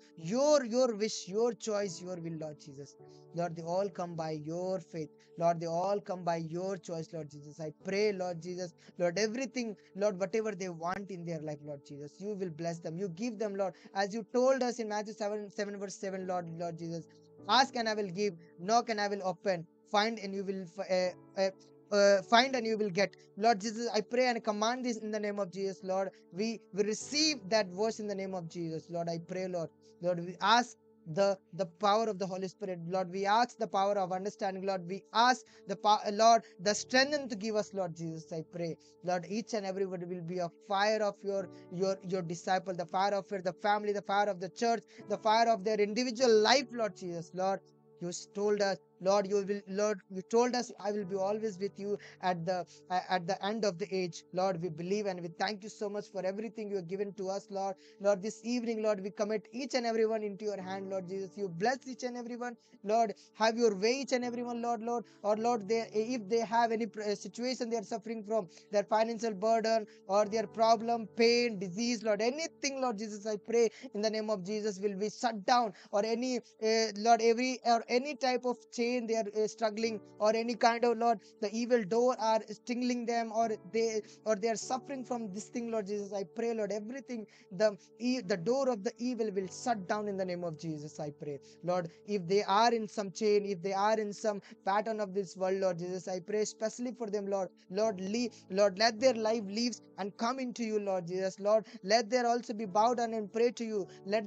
wish, your choice, your will, Lord Jesus. Lord, they all come by your faith. Lord, they all come by your choice, Lord Jesus. I pray, Lord Jesus, Lord, everything, Lord, whatever they want in their life, Lord Jesus, you will bless them. You give them, Lord, as you told us in Matthew 7 verse 7, Lord Jesus. Ask and I will give, knock and I will open, find and you will find and you will get. Lord Jesus, I pray and command this in the name of Jesus, Lord. We receive that verse in the name of Jesus, Lord. I pray, Lord. Lord, we ask the power of the Holy Spirit, Lord. We ask the power of understanding, Lord. We ask Lord, the strength to give us, Lord Jesus. I pray, Lord, each and everybody will be a fire of your disciple, the fire of the family, the fire of the church, the fire of their individual life, Lord Jesus. Lord, you told us, Lord, you told us, I will be always with you at the end of the age. Lord, we believe and we thank you so much for everything you have given to us, Lord. Lord, this evening, Lord, we commit each and everyone into your hand, Lord Jesus. You bless each and everyone, Lord. Have your way, each and everyone, Lord. Or Lord, if they have any situation they are suffering from, their financial burden or their problem, pain, disease, Lord, anything, Lord Jesus, I pray in the name of Jesus will be shut down, or Lord, any type of chain they are struggling, or any kind of, Lord, the evil door are stingling them, or they are suffering from this thing, Lord Jesus. I pray, Lord, everything, the door of the evil will shut down in the name of Jesus. I pray, Lord, if they are in some chain, if they are in some pattern of this world, Lord Jesus, I pray especially for them, Lord, let their life leaves and come into you, Lord Jesus. Lord, let there also be bowed down and pray to you. Let